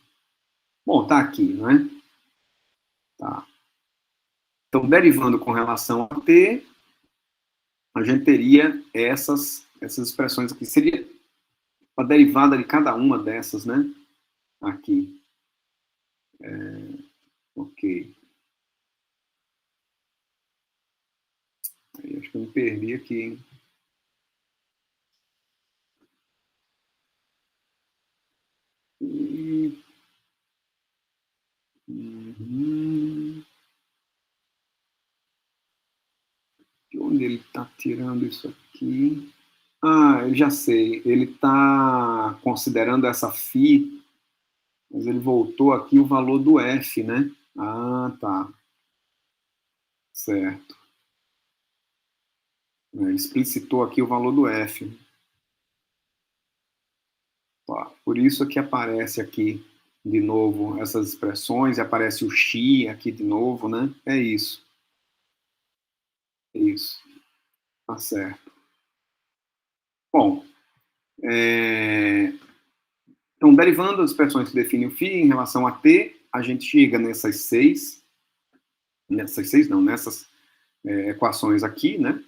S1: Bom, tá aqui, não é? Tá. Então, derivando com relação a t, a gente teria essas expressões aqui. Seria a derivada de cada uma dessas, né? Aqui. Ok. Aí, acho que eu me perdi aqui, hein? Onde ele está tirando isso aqui? Ah, eu já sei. Ele está considerando essa φ, mas ele voltou aqui o valor do f, né? Ah, tá. Certo. Ele explicitou aqui o valor do f. Tá. Por isso que aparece aqui de novo essas expressões, e aparece o x aqui de novo, né? É isso. É isso. Tá certo. Bom, então, derivando as expressões que definem o φ em relação a t, a gente chega nessas equações aqui, né?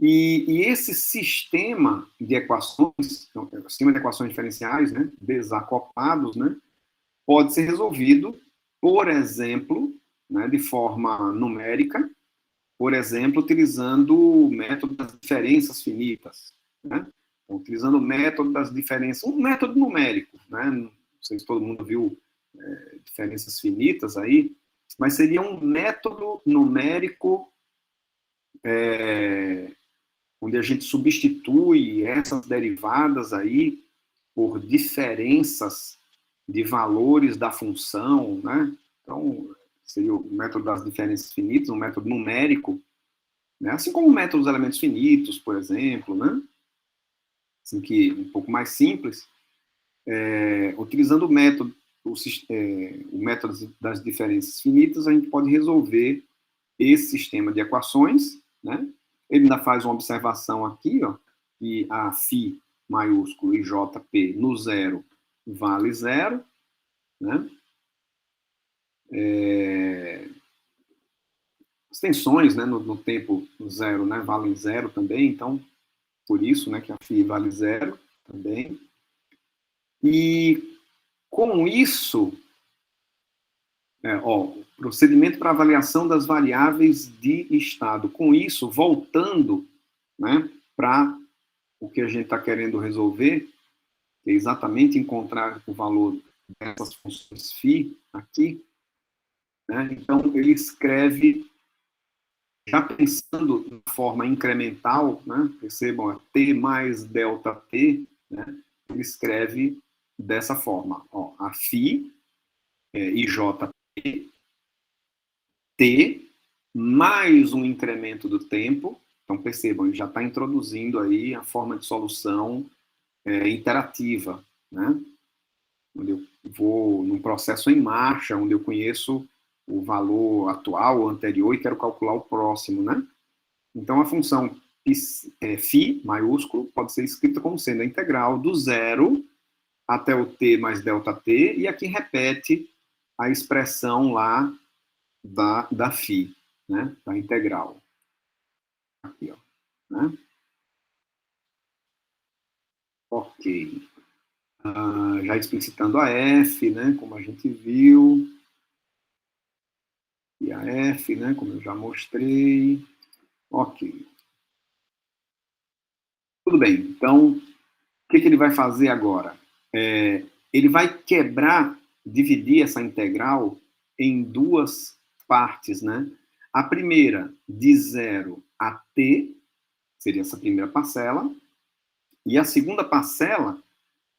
S1: E esse sistema de equações, então, sistema de equações diferenciais, né, desacoplados, né, pode ser resolvido, por exemplo, né, de forma numérica, por exemplo, utilizando o método das diferenças finitas, né? Então, utilizando o método das diferenças, um método numérico, né? Não sei se todo mundo viu diferenças finitas aí, mas seria um método numérico onde a gente substitui essas derivadas aí por diferenças de valores da função, né? Então, seria o método das diferenças finitas, um método numérico, né? Assim como o método dos elementos finitos, por exemplo, né? Assim que um pouco mais simples, utilizando o método das diferenças finitas, a gente pode resolver esse sistema de equações, né? Ele ainda faz uma observação aqui, ó, que a φ maiúsculo e jp no zero vale zero, né? As tensões, né, no tempo zero, né, valem zero também, então, por isso, né, que a φ vale zero também. E com isso, procedimento para avaliação das variáveis de estado. Com isso, voltando, né, para o que a gente está querendo resolver, que é exatamente encontrar o valor dessas funções φ aqui, né, então ele escreve, já pensando na forma incremental, né, percebam, t mais ΔT, né, ele escreve dessa forma, ó, a φ IJT, T, mais um incremento do tempo. Então, percebam, ele já está introduzindo aí a forma de solução interativa, né? Onde eu vou num processo em marcha, onde eu conheço o valor atual, o anterior, e quero calcular o próximo, né? Então, a função φ, maiúsculo, pode ser escrita como sendo a integral do zero até o t mais ΔT, e aqui repete a expressão lá da φ, né, da integral. Aqui, ó, né? Ok. Já explicitando a f, né, como a gente viu. E a f, né, como eu já mostrei. Ok. Tudo bem. Então, o que ele vai fazer agora? Ele vai dividir essa integral em duas partes, né? A primeira, de 0 a t, seria essa primeira parcela, e a segunda parcela,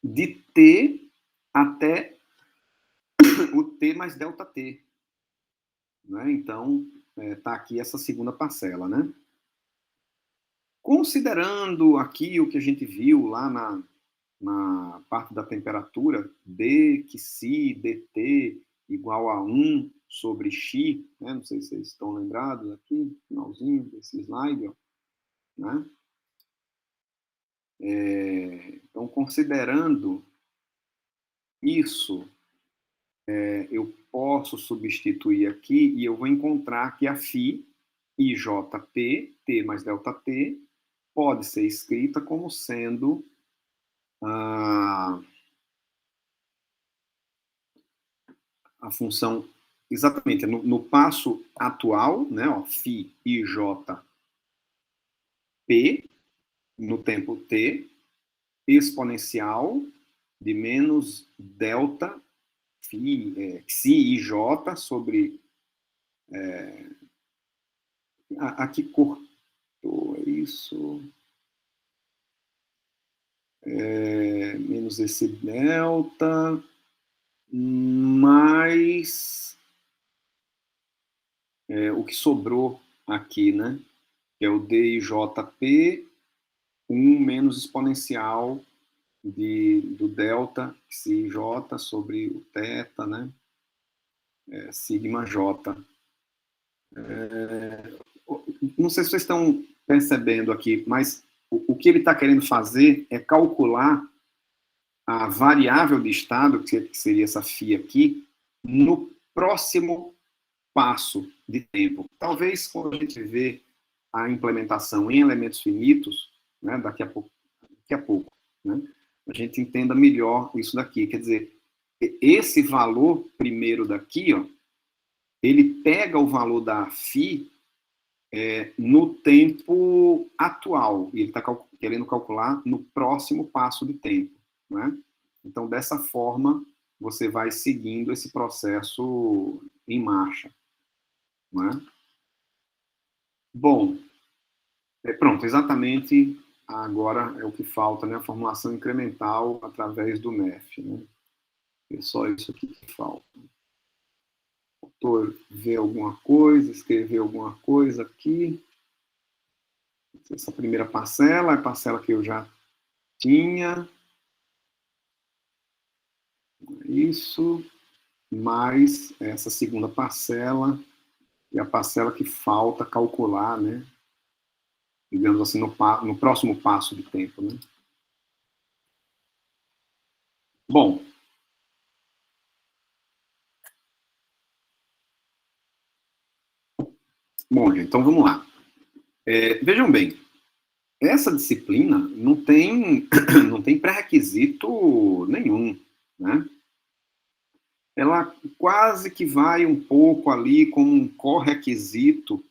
S1: de t até o t mais ΔT. Né? Então, está aqui essa segunda parcela, né? Considerando aqui o que a gente viu lá na parte da temperatura, d que si dt igual a 1 sobre x, né? Não sei se vocês estão lembrados aqui, no finalzinho desse slide, ó, né? Então, considerando isso, eu posso substituir aqui e eu vou encontrar que a φ IJP, T mais ΔT, pode ser escrita como sendo a função, exatamente, no passo atual, né, ó, φ IJP, no tempo t, exponencial de menos delta xi ij sobre aqui cortou, isso. Menos esse delta, mais o que sobrou aqui, né? Que é o DIJP, 1 menos exponencial do delta CJ sobre o θ, né? Sigma J. Não sei se vocês estão percebendo aqui, mas o que ele está querendo fazer é calcular a variável de estado, que seria essa φ aqui, no próximo passo de tempo. Talvez quando a gente vê a implementação em elementos finitos, né, daqui a pouco, né, a gente entenda melhor isso daqui. Quer dizer, esse valor primeiro daqui, ó, ele pega o valor da φ no tempo atual, e ele está querendo calcular no próximo passo de tempo, né? Então, dessa forma, você vai seguindo esse processo em marcha, né? Bom, pronto, exatamente agora é o que falta, né? A formulação incremental através do MEF, né? É só isso aqui que falta. Autor ver alguma coisa, escrever alguma coisa aqui. Essa primeira parcela é a parcela que eu já tinha. Isso, mais essa segunda parcela, e a parcela que falta calcular, né? Digamos assim, no próximo passo de tempo, né? Bom. Bom, gente, então vamos lá. Vejam bem, essa disciplina não tem pré-requisito nenhum, né? Ela quase que vai um pouco ali como um correquisito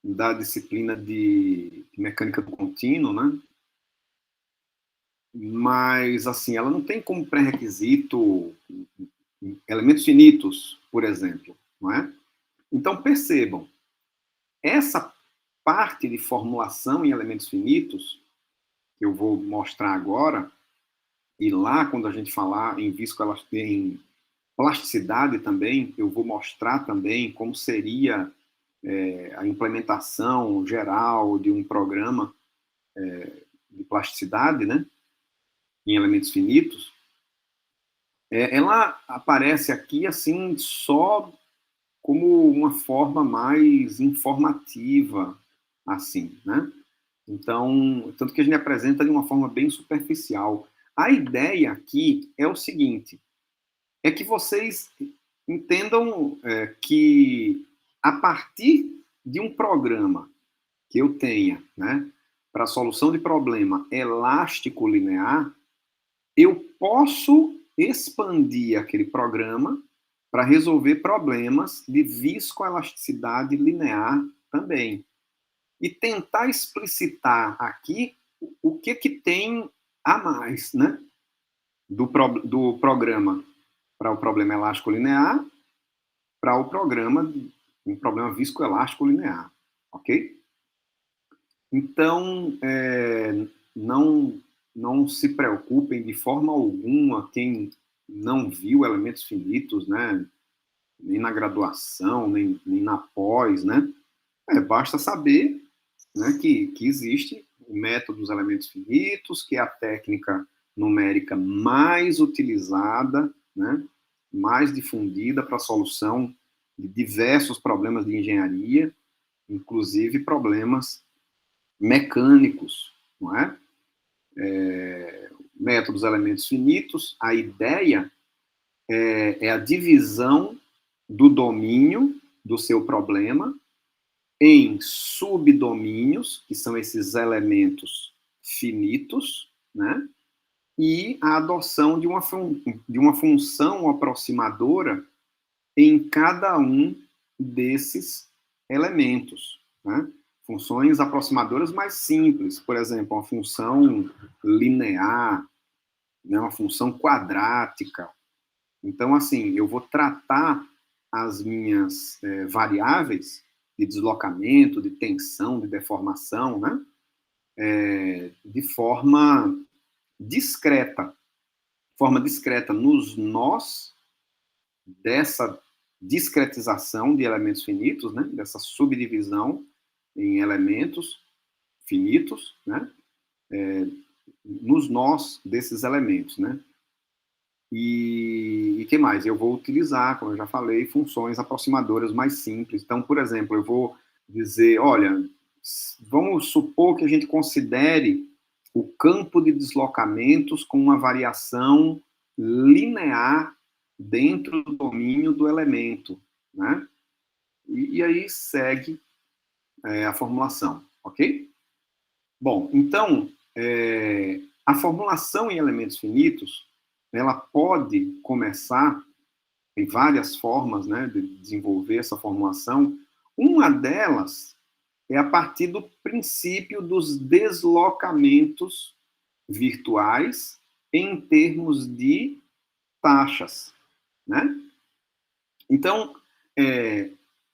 S1: da disciplina de mecânica do contínuo, né? Mas, assim, ela não tem como pré-requisito elementos finitos, por exemplo, não é? Então, percebam, essa parte de formulação em elementos finitos, que eu vou mostrar agora, e lá, quando a gente falar em em plasticidade também, eu vou mostrar também como seria a implementação geral de um programa de plasticidade, né, em elementos finitos. Ela aparece aqui, assim, só como uma forma mais informativa, assim, né? Então, tanto que a gente apresenta de uma forma bem superficial. A ideia aqui é o seguinte, é que vocês entendam que a partir de um programa que eu tenha, né, para solução de problema elástico linear, eu posso expandir aquele programa para resolver problemas de viscoelasticidade linear também. E tentar explicitar aqui o que tem a mais, né, do programa para o problema elástico linear, para um problema viscoelástico linear, ok? Então, não se preocupem de forma alguma quem não viu elementos finitos, né, nem na graduação, nem na pós, né? Basta saber, né, que existe o método dos elementos finitos, que é a técnica numérica mais utilizada, né, mais difundida para a solução de diversos problemas de engenharia, inclusive problemas mecânicos, não é? Método dos elementos finitos, a ideia é a divisão do domínio do seu problema em subdomínios, que são esses elementos finitos, né? E a adoção de uma função aproximadora em cada um desses elementos, né? Funções aproximadoras mais simples, por exemplo, uma função linear, né? Uma função quadrática. Então, assim, eu vou tratar as minhas variáveis de deslocamento, de tensão, de deformação, né, de forma discreta nos nós dessa discretização de elementos finitos, né, dessa subdivisão em elementos finitos, né, nos nós desses elementos, né. E que mais? Eu vou utilizar, como eu já falei, funções aproximadoras mais simples. Então, por exemplo, eu vou dizer, olha, vamos supor que a gente considere o campo de deslocamentos com uma variação linear dentro do domínio do elemento, né? E aí segue a formulação, ok? Bom, então, a formulação em elementos finitos, ela pode começar, tem várias formas, né, de desenvolver essa formulação. Uma delas é a partir do princípio dos deslocamentos virtuais em termos de taxas, né? Então,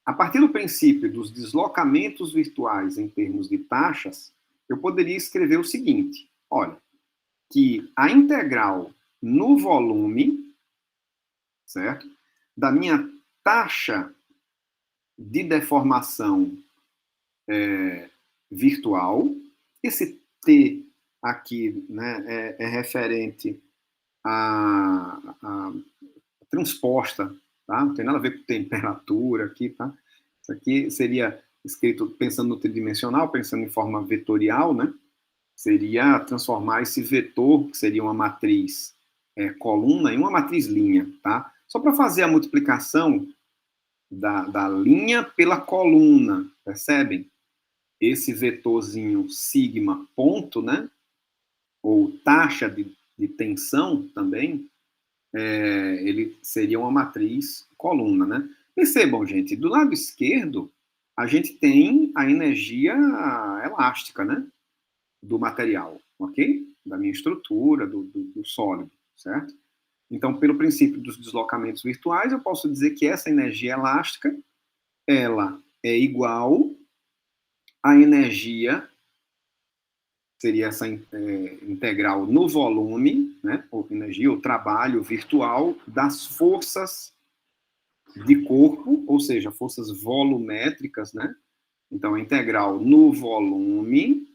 S1: a partir do princípio dos deslocamentos virtuais em termos de taxas, eu poderia escrever o seguinte, olha, que a integral no volume, certo? Da minha taxa de deformação virtual, esse T aqui, né, é referente a transposta, tá? Não tem nada a ver com temperatura aqui, tá? Isso aqui seria escrito pensando no tridimensional, pensando em forma vetorial, né? Seria transformar esse vetor, que seria uma matriz coluna, em uma matriz linha, tá? Só para fazer a multiplicação da linha pela coluna, percebem? Esse vetorzinho sigma ponto, né? Ou taxa de tensão também, ele seria uma matriz coluna, né? Percebam, gente, do lado esquerdo, a gente tem a energia elástica, né? Do material, ok? Da minha estrutura, do sólido, certo? Então, pelo princípio dos deslocamentos virtuais, eu posso dizer que essa energia elástica, ela é igual à energia, seria essa integral no volume, né? Ou energia, ou trabalho virtual das forças de corpo, ou seja, forças volumétricas, né? Então, a integral no volume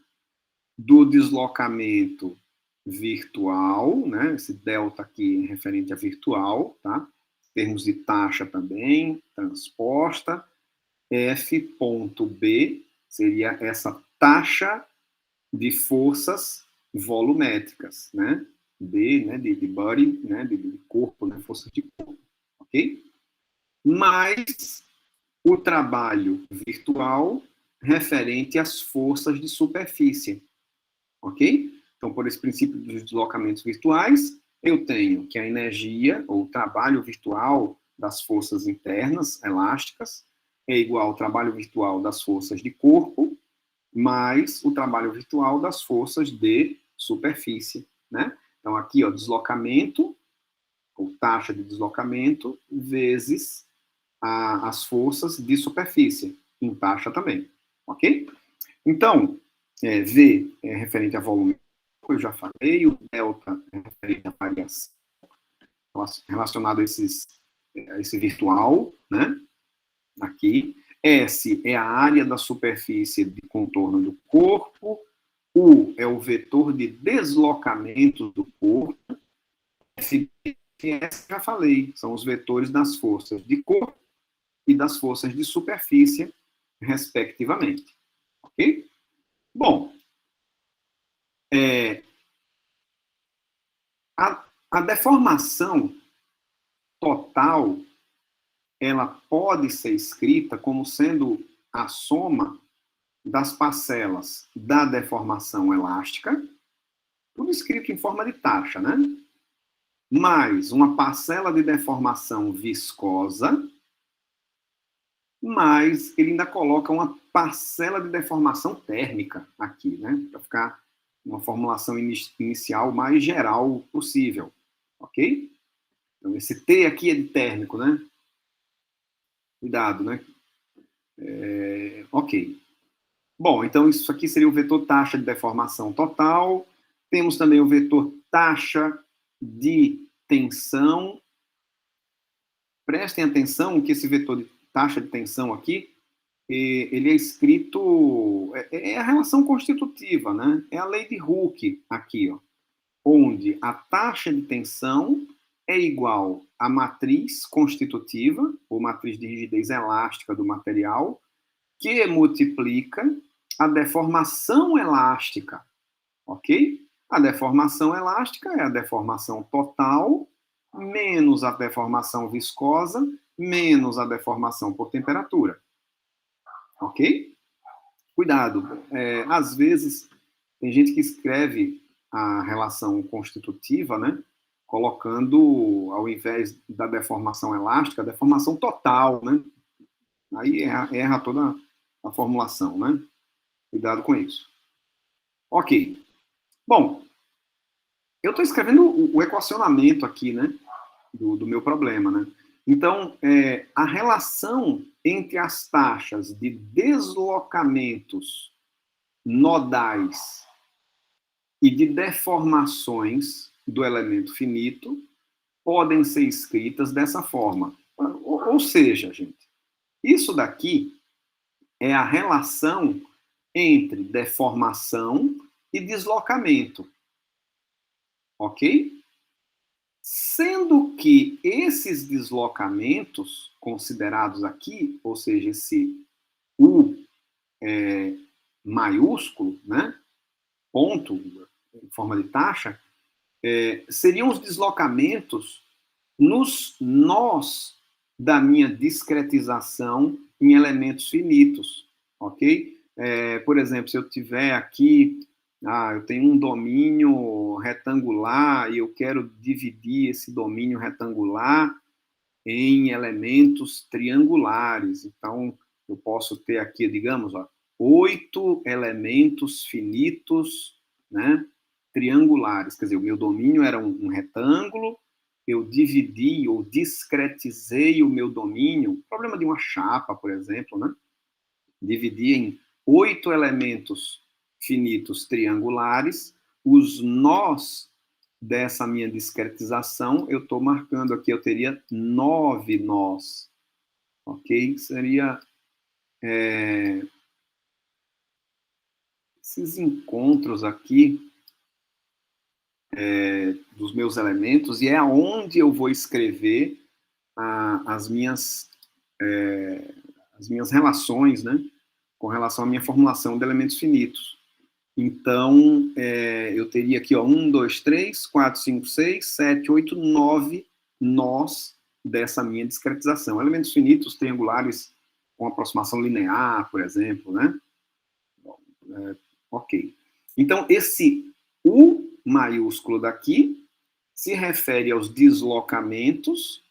S1: do deslocamento virtual, né? Esse delta aqui referente a virtual, tá? Em termos de taxa também, transposta, F ponto B seria essa taxa de forças volumétricas, né? B, né, de body, né, de corpo, né, forças de corpo, ok? Mais o trabalho virtual referente às forças de superfície, ok? Então, por esse princípio dos deslocamentos virtuais, eu tenho que a energia, ou o trabalho virtual das forças internas, elásticas, é igual ao trabalho virtual das forças de corpo, mais o trabalho virtual das forças de superfície, né? Então, aqui, ó, deslocamento, ou taxa de deslocamento, vezes as forças de superfície, em taxa também, ok? Então, V é referente a volume, eu já falei, o delta é referente à variação, relacionado a esse virtual, né? Aqui. S é a área da superfície de contorno do corpo, U é o vetor de deslocamento do corpo, F e S já falei, são os vetores das forças de corpo e das forças de superfície, respectivamente. Ok? Bom, a deformação total, ela pode ser escrita como sendo a soma das parcelas da deformação elástica, tudo escrito em forma de taxa, né? Mais uma parcela de deformação viscosa, mas ele ainda coloca uma parcela de deformação térmica aqui, né? Para ficar uma formulação inicial mais geral possível, ok? Então, esse T aqui é de térmico, né? Cuidado, né? Ok. Bom, então isso aqui seria o vetor taxa de deformação total. Temos também o vetor taxa de tensão. Prestem atenção que esse vetor de taxa de tensão aqui, ele é escrito, é a relação constitutiva, né? É a lei de Hooke aqui, ó, onde a taxa de tensão é igual à matriz constitutiva, ou matriz de rigidez elástica do material, que multiplica a deformação elástica, ok? A deformação elástica é a deformação total menos a deformação viscosa menos a deformação por temperatura, ok? Cuidado, às vezes tem gente que escreve a relação constitutiva, né, colocando, ao invés da deformação elástica, a deformação total, né? Aí erra toda a formulação, né? Cuidado com isso. Ok. Bom, eu estou escrevendo o equacionamento aqui, né? Do meu problema, né? Então, a relação entre as taxas de deslocamentos nodais e de deformações do elemento finito podem ser escritas dessa forma. Ou seja, gente, isso daqui é a relação entre deformação e deslocamento. Ok? Sendo que esses deslocamentos considerados aqui, ou seja, esse U maiúsculo, né, ponto, em forma de taxa, seriam os deslocamentos nos nós da minha discretização em elementos finitos, ok? Por exemplo, se eu tiver aqui, eu tenho um domínio retangular e eu quero dividir esse domínio retangular em elementos triangulares. Então, eu posso ter aqui, digamos, 8 elementos finitos, né, triangulares. Quer dizer, o meu domínio era um retângulo, eu dividi ou discretizei o meu domínio, problema de uma chapa, por exemplo, né? Dividi em 8 elementos finitos triangulares, os nós dessa minha discretização, eu estou marcando aqui, eu teria 9 nós, ok? Seria esses encontros aqui dos meus elementos, e é onde eu vou escrever as minhas relações, né, com relação à minha formulação de elementos finitos. Então, eu teria aqui, 1, 2, 3, 4, 5, 6, 7, 8, 9 nós dessa minha discretização. Elementos finitos triangulares com aproximação linear, por exemplo, né? Ok. Então, esse U maiúsculo daqui se refere aos deslocamentos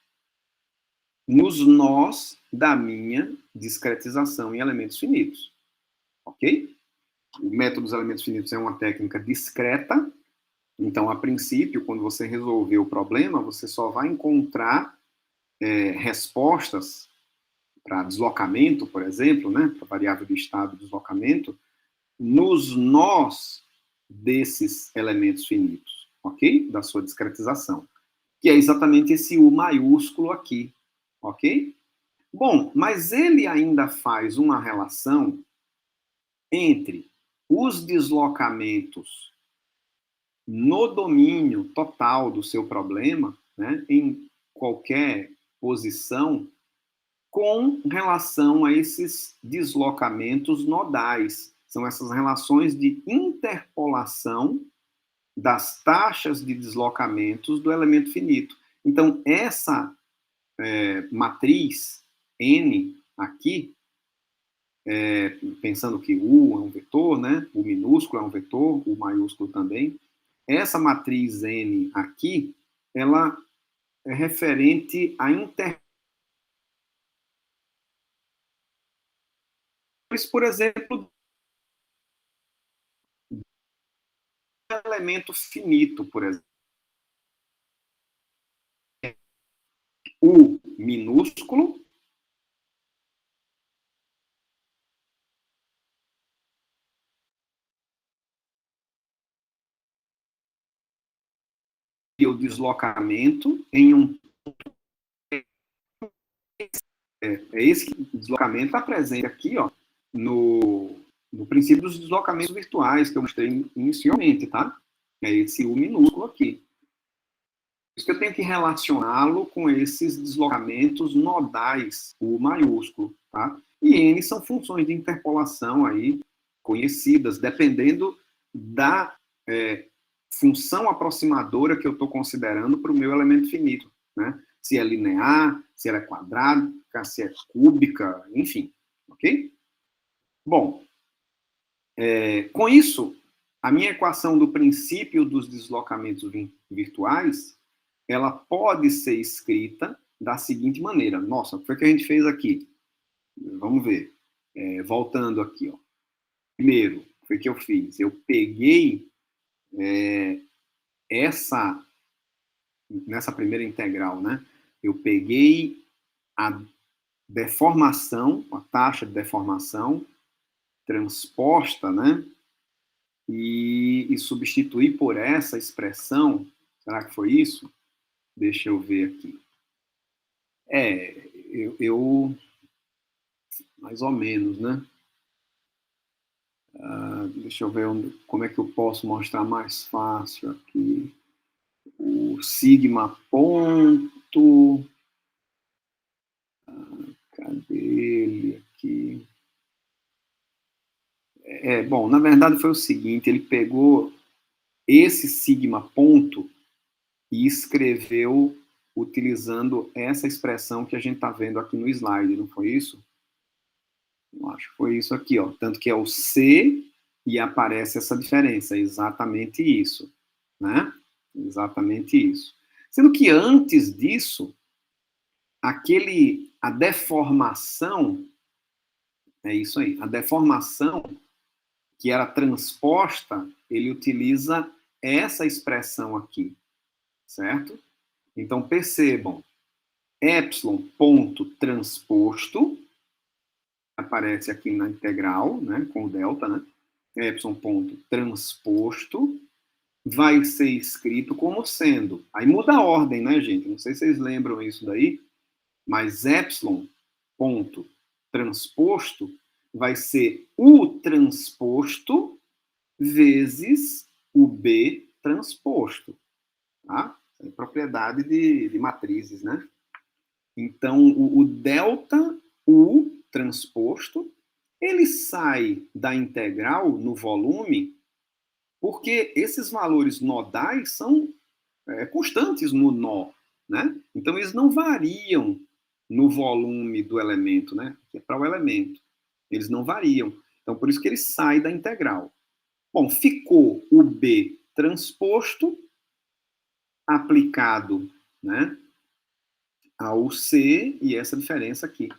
S1: nos nós da minha discretização em elementos finitos. Ok? O método dos elementos finitos é uma técnica discreta. Então, a princípio, quando você resolver o problema, você só vai encontrar respostas para deslocamento, por exemplo, né, para variável de estado de deslocamento, nos nós desses elementos finitos, ok? Da sua discretização. Que é exatamente esse U maiúsculo aqui, ok? Bom, mas ele ainda faz uma relação entre os deslocamentos no domínio total do seu problema, né, em qualquer posição, com relação a esses deslocamentos nodais. São essas relações de interpolação das taxas de deslocamentos do elemento finito. Então, essa matriz N aqui, pensando que U é um vetor, né? O minúsculo é um vetor, o maiúsculo também. Essa matriz N aqui, ela é referente à por exemplo, elemento finito, por exemplo. U minúsculo o deslocamento em um... Esse deslocamento está presente aqui, ó, no princípio dos deslocamentos virtuais, que eu mostrei inicialmente, tá? É esse U minúsculo aqui. Por isso que eu tenho que relacioná-lo com esses deslocamentos nodais, U maiúsculo, tá? E N são funções de interpolação aí, conhecidas, dependendo da função aproximadora que eu estou considerando para o meu elemento finito, né? Se é linear, se ela é quadrática, se é cúbica, enfim, ok? Bom, com isso, a minha equação do princípio dos deslocamentos virtuais, ela pode ser escrita da seguinte maneira. Nossa, o que foi que a gente fez aqui? Vamos ver. Voltando aqui, ó. Primeiro, o que foi que eu fiz? Eu peguei nessa primeira integral, né? Eu peguei a deformação, a taxa de deformação transposta, né? E substituí por essa expressão. Será que foi isso? Deixa eu ver aqui. Eu mais ou menos, né? Deixa eu ver como é que eu posso mostrar mais fácil aqui. O sigma ponto. Cadê ele aqui? Bom, na verdade foi o seguinte, ele pegou esse sigma ponto e escreveu utilizando essa expressão que a gente está vendo aqui no slide, não foi isso? Eu acho que foi isso aqui, ó. Tanto que é o C e aparece essa diferença, é exatamente isso, né? Exatamente isso. Sendo que antes disso, a deformação, é isso aí, a deformação que era transposta, ele utiliza essa expressão aqui, certo? Então, percebam, epsilon ponto transposto, aparece aqui na integral, né, com o delta, né? Epsilon ponto transposto, vai ser escrito como sendo, aí muda a ordem, né, gente? Não sei se vocês lembram isso daí, mas epsilon ponto transposto vai ser U transposto vezes o B transposto, tá? É propriedade de matrizes, né? Então, o delta U transposto, ele sai da integral no volume porque esses valores nodais são constantes no nó, né? Então, eles não variam no volume do elemento, né? Que é para o elemento. Eles não variam. Então, por isso que ele sai da integral. Bom, ficou o B transposto aplicado, né, ao C e essa diferença aqui.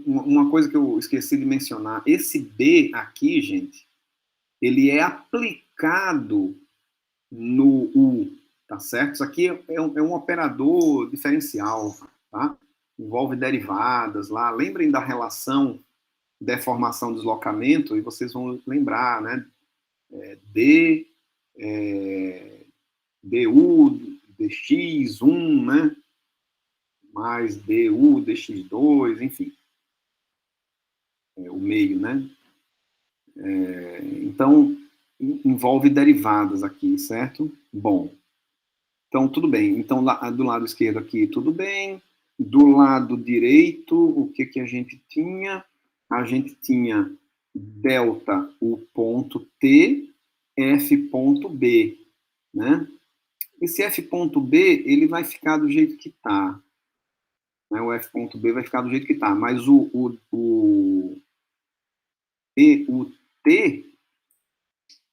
S1: Uma coisa que eu esqueci de mencionar, esse B aqui, gente, ele é aplicado no U, tá certo? Isso aqui é um operador diferencial, tá? Envolve derivadas lá. Lembrem da relação deformação-deslocamento e vocês vão lembrar, né? du dx1, né? Mais du dx2, enfim. O meio, né? Então, envolve derivadas aqui, certo? Bom, então tudo bem. Então, do lado esquerdo aqui, tudo bem. Do lado direito, o que a gente tinha? A gente tinha delta U ponto T, F ponto B, né? Esse F ponto B, ele vai ficar do jeito que está. Né? O F ponto B vai ficar do jeito que está, mas o T,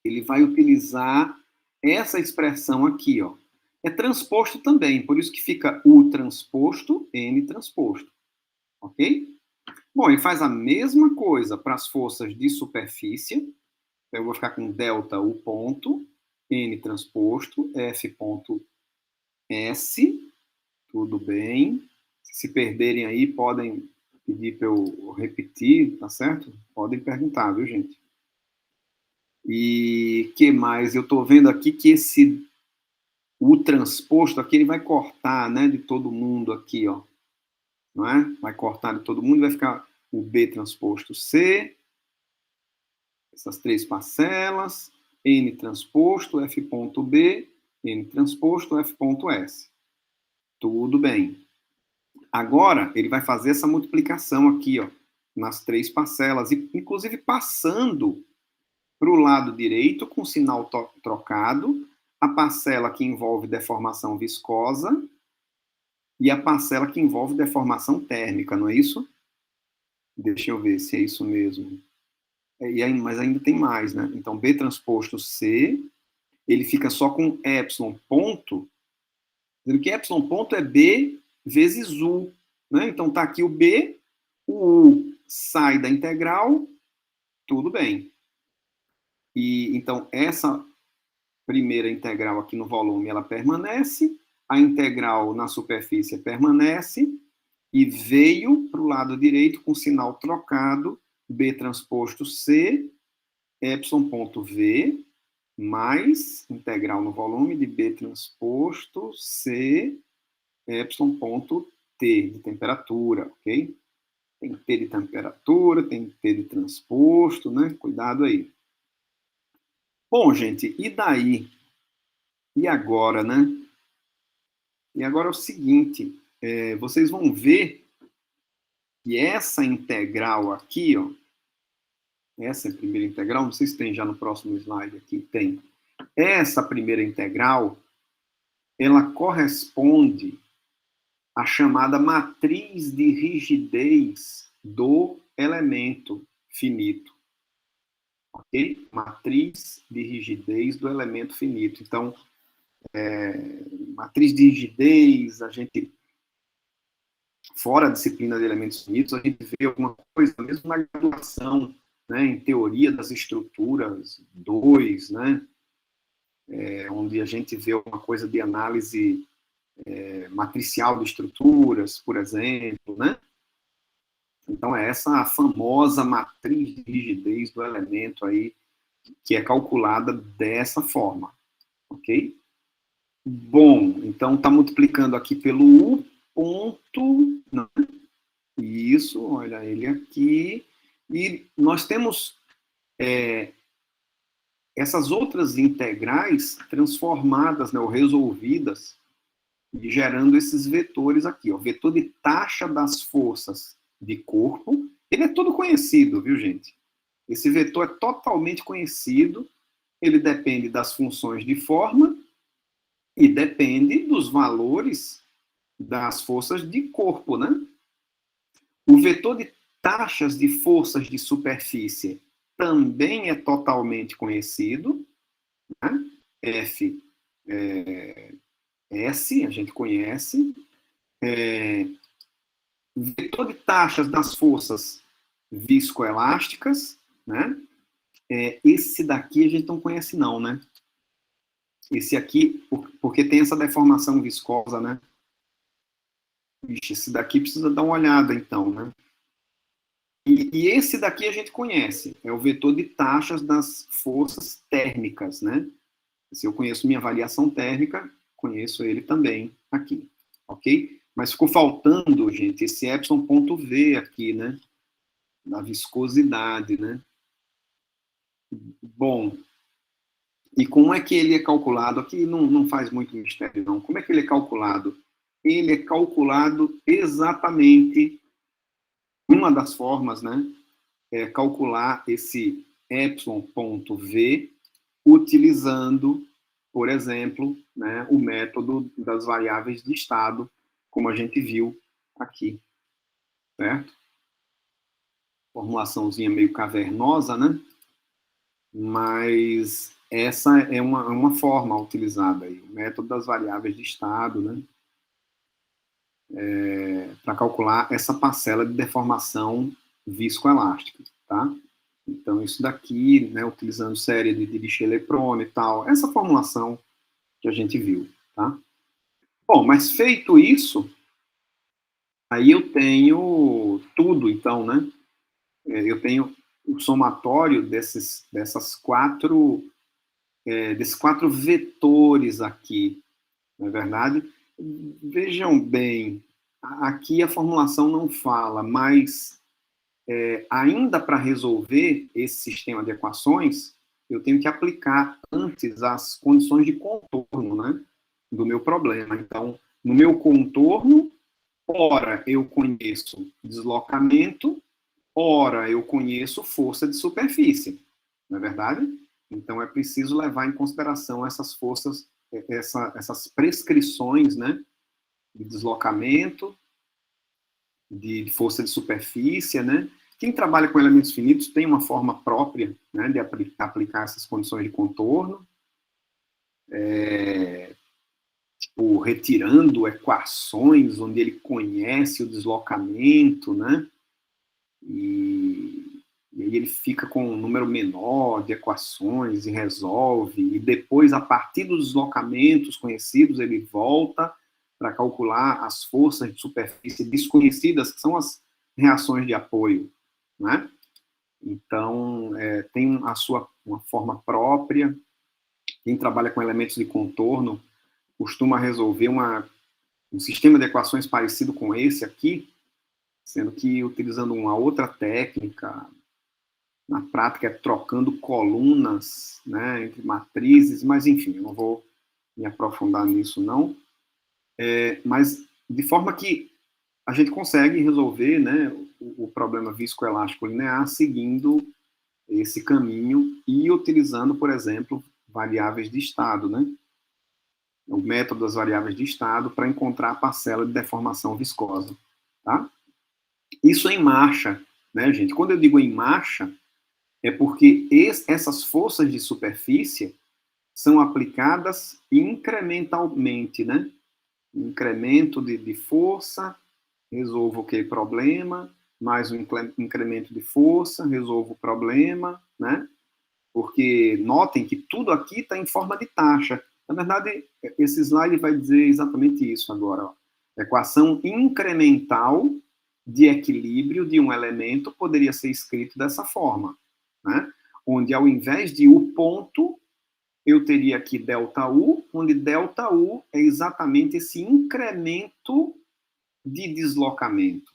S1: ele vai utilizar essa expressão aqui, ó. É transposto também, por isso que fica U transposto, N transposto. Ok? Bom, ele faz a mesma coisa para as forças de superfície. Então, eu vou ficar com delta U ponto, N transposto, F ponto S. Tudo bem. Se perderem aí, podem pedir para eu repetir, tá certo? Podem perguntar, viu, gente? E que mais? Eu estou vendo aqui que o transposto aqui, ele vai cortar, né, de todo mundo aqui, ó. Não é? Vai cortar de todo mundo, vai ficar o B transposto C, essas três parcelas, N transposto, F ponto B, N transposto, F ponto S. Tudo bem. Agora, ele vai fazer essa multiplicação aqui, ó, nas três parcelas, e inclusive passando para o lado direito com sinal trocado, a parcela que envolve deformação viscosa e a parcela que envolve deformação térmica, não é isso? Deixa eu ver se é isso mesmo. Mas ainda tem mais, né? Então, B transposto C, ele fica só com epsilon ponto, dizendo que epsilon ponto é B vezes U, né? Então, tá aqui o B, o U sai da integral, tudo bem. E, então, essa primeira integral aqui no volume, ela permanece, a integral na superfície permanece, e veio para o lado direito com sinal trocado, B transposto C, epsilon ponto V, mais integral no volume de B transposto C, epsilon ponto T, de temperatura, ok? Tem T de temperatura, tem T de transposto, né? Cuidado aí. Bom, gente, e daí? E agora, né? E agora é o seguinte, vocês vão ver que essa integral aqui, ó, essa é a primeira integral, não sei se tem já no próximo slide aqui, tem. Essa primeira integral, ela corresponde à chamada matriz de rigidez do elemento finito. Ok? Matriz de rigidez do elemento finito. Então, matriz de rigidez, a gente, fora a disciplina de elementos finitos, a gente vê alguma coisa, mesmo na graduação, né, em teoria das estruturas 2, né, onde a gente vê alguma coisa de análise matricial de estruturas, por exemplo, né? Então, é essa famosa matriz de rigidez do elemento aí, que é calculada dessa forma, ok? Bom, então está multiplicando aqui pelo U ponto, né? Isso, olha ele aqui, e nós temos essas outras integrais transformadas, né, ou resolvidas, e gerando esses vetores aqui, ó, vetor de taxa das forças de corpo, ele é todo conhecido, viu, gente? Esse vetor é totalmente conhecido, ele depende das funções de forma e depende dos valores das forças de corpo, né? O vetor de taxas de forças de superfície também é totalmente conhecido, né? F, S, a gente conhece. Vetor de taxas das forças viscoelásticas, né? Esse daqui a gente não conhece não, né? Esse aqui, porque tem essa deformação viscosa, né? Ixi, esse daqui precisa dar uma olhada, então, né? E esse daqui a gente conhece, é o vetor de taxas das forças térmicas, né? Se eu conheço minha variação térmica, conheço ele também aqui, ok? Mas ficou faltando, gente, esse epsilon ponto V aqui, né? Da viscosidade, né? Bom, e como é que ele é calculado? Aqui não faz muito mistério, não. Como é que ele é calculado? Ele é calculado exatamente, uma das formas, né? É calcular esse epsilon ponto V utilizando, por exemplo, né, o método das variáveis de estado, como a gente viu aqui, certo? Formulaçãozinha meio cavernosa, né? Mas essa é uma forma utilizada aí, o método das variáveis de estado, né? Para calcular essa parcela de deformação viscoelástica, tá? Então, isso daqui, né, utilizando série de Dirichlet-Leprone e tal, essa formulação que a gente viu, tá? Bom, mas feito isso, aí eu tenho tudo, então, né? Eu tenho o somatório desses quatro vetores aqui, não é verdade? Vejam bem, aqui a formulação não fala, mas ainda para resolver esse sistema de equações, eu tenho que aplicar antes as condições de contorno, né, do meu problema. Então, no meu contorno, ora eu conheço deslocamento, ora eu conheço força de superfície, não é verdade? Então, é preciso levar em consideração essas forças, essas prescrições, né, de deslocamento, de força de superfície, né? Quem trabalha com elementos finitos tem uma forma própria, né, de aplicar essas condições de contorno, tipo, retirando equações onde ele conhece o deslocamento, né? E aí ele fica com um número menor de equações e resolve, e depois, a partir dos deslocamentos conhecidos, ele volta para calcular as forças de superfície desconhecidas, que são as reações de apoio, né? Então, tem uma forma própria. Quem trabalha com elementos de contorno costuma resolver um sistema de equações parecido com esse aqui, sendo que utilizando uma outra técnica, na prática é trocando colunas, né, entre matrizes, mas enfim, eu não vou me aprofundar nisso não. Mas de forma que a gente consegue resolver, né, o problema viscoelástico linear seguindo esse caminho e utilizando, por exemplo, variáveis de estado, né? O método das variáveis de estado para encontrar a parcela de deformação viscosa, tá? Isso em marcha, né, gente? Quando eu digo em marcha, é porque essas forças de superfície são aplicadas incrementalmente, né? Incremento de força, resolvo aquele problema, mais um incremento de força, resolvo o problema, né? Porque notem que tudo aqui está em forma de taxa. Na verdade, esse slide vai dizer exatamente isso agora. Ó. Equação incremental de equilíbrio de um elemento poderia ser escrito dessa forma, né? Onde ao invés de U ponto, eu teria aqui ΔU, onde ΔU é exatamente esse incremento de deslocamento,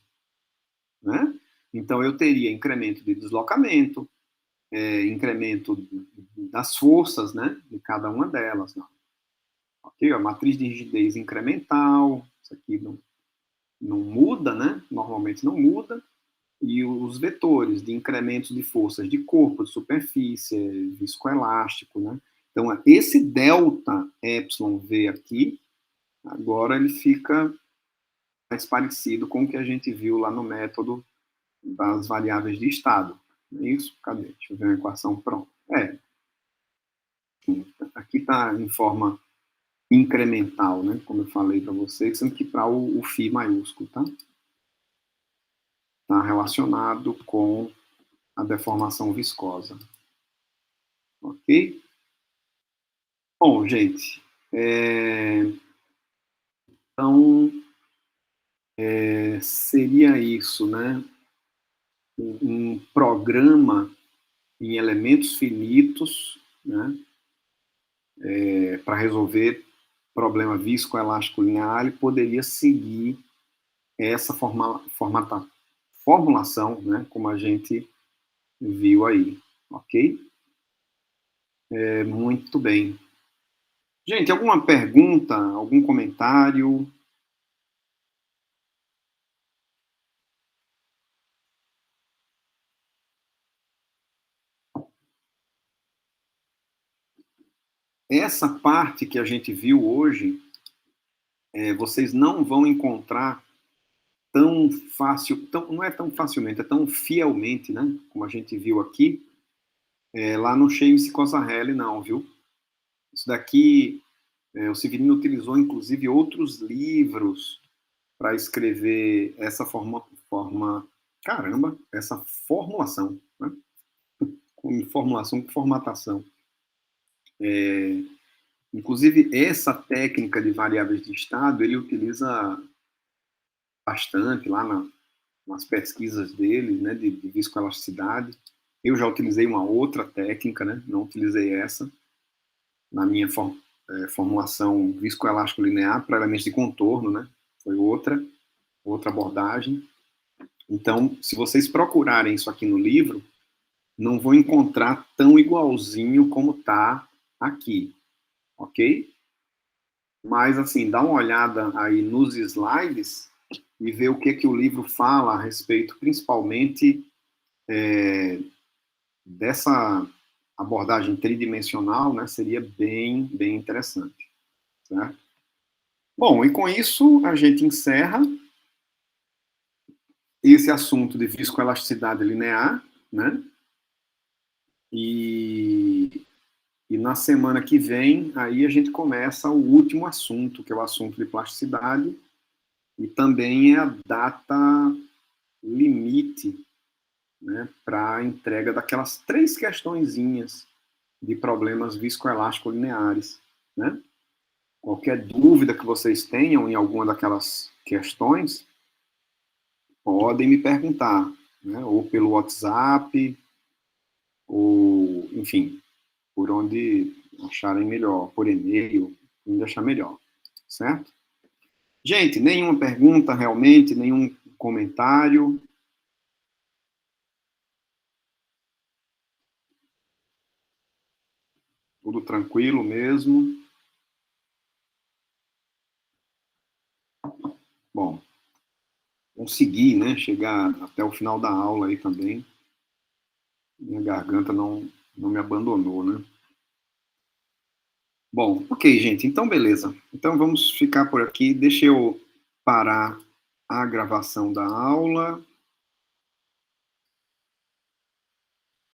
S1: né? Então, eu teria incremento de deslocamento, incremento das forças, né, de cada uma delas. Não. Ok? A matriz de rigidez incremental, isso aqui não muda, né? Normalmente não muda. E os vetores de incrementos de forças de corpo, de superfície, viscoelástico, né? Então, esse delta EV aqui, agora ele fica mais parecido com o que a gente viu lá no método das variáveis de estado. É isso? Cadê? Deixa eu ver a equação pronta. Aqui está em forma incremental, né? Como eu falei para vocês, sendo que para o φ maiúsculo, tá? Está relacionado com a deformação viscosa. Ok? Bom, gente, então, seria isso, né? Um programa em elementos finitos, né? Para resolver problema viscoelástico linear, ele poderia seguir essa formulação, né? Como a gente viu aí, ok? Muito bem. Gente, alguma pergunta, algum comentário? Essa parte que a gente viu hoje, vocês não vão encontrar tão fácil, não é tão facilmente, é tão fielmente, né? Como a gente viu aqui, lá no James Cosarelli, não, viu? Isso daqui, o Severino utilizou, inclusive, outros livros para escrever essa essa formulação, né? Com formulação, com formatação. Inclusive, essa técnica de variáveis de estado, ele utiliza bastante lá nas pesquisas dele, né, de viscoelasticidade. Eu já utilizei uma outra técnica, né? Não utilizei essa na minha formulação viscoelástico linear para elementos de contorno, né? Foi outra abordagem. Então, se vocês procurarem isso aqui no livro, não vão encontrar tão igualzinho como tá aqui, ok? Mas, assim, dá uma olhada aí nos slides e ver o que o livro fala a respeito, principalmente, dessa abordagem tridimensional, né? Seria bem interessante, certo? Bom, e com isso a gente encerra esse assunto de viscoelasticidade linear, né? E na semana que vem, aí a gente começa o último assunto, que é o assunto de plasticidade, e também é a data limite, né, para a entrega daquelas 3 questõezinhas de problemas viscoelástico-lineares, né? Qualquer dúvida que vocês tenham em alguma daquelas questões, podem me perguntar, né? Ou pelo WhatsApp, ou, enfim, por onde acharem melhor, por e-mail, onde achar melhor, certo? Gente, nenhuma pergunta realmente, nenhum comentário. Tudo tranquilo mesmo. Bom, consegui, né, chegar até o final da aula aí também. Minha garganta não me abandonou, né? Bom, ok, gente, então beleza. Então vamos ficar por aqui. Deixa eu parar a gravação da aula.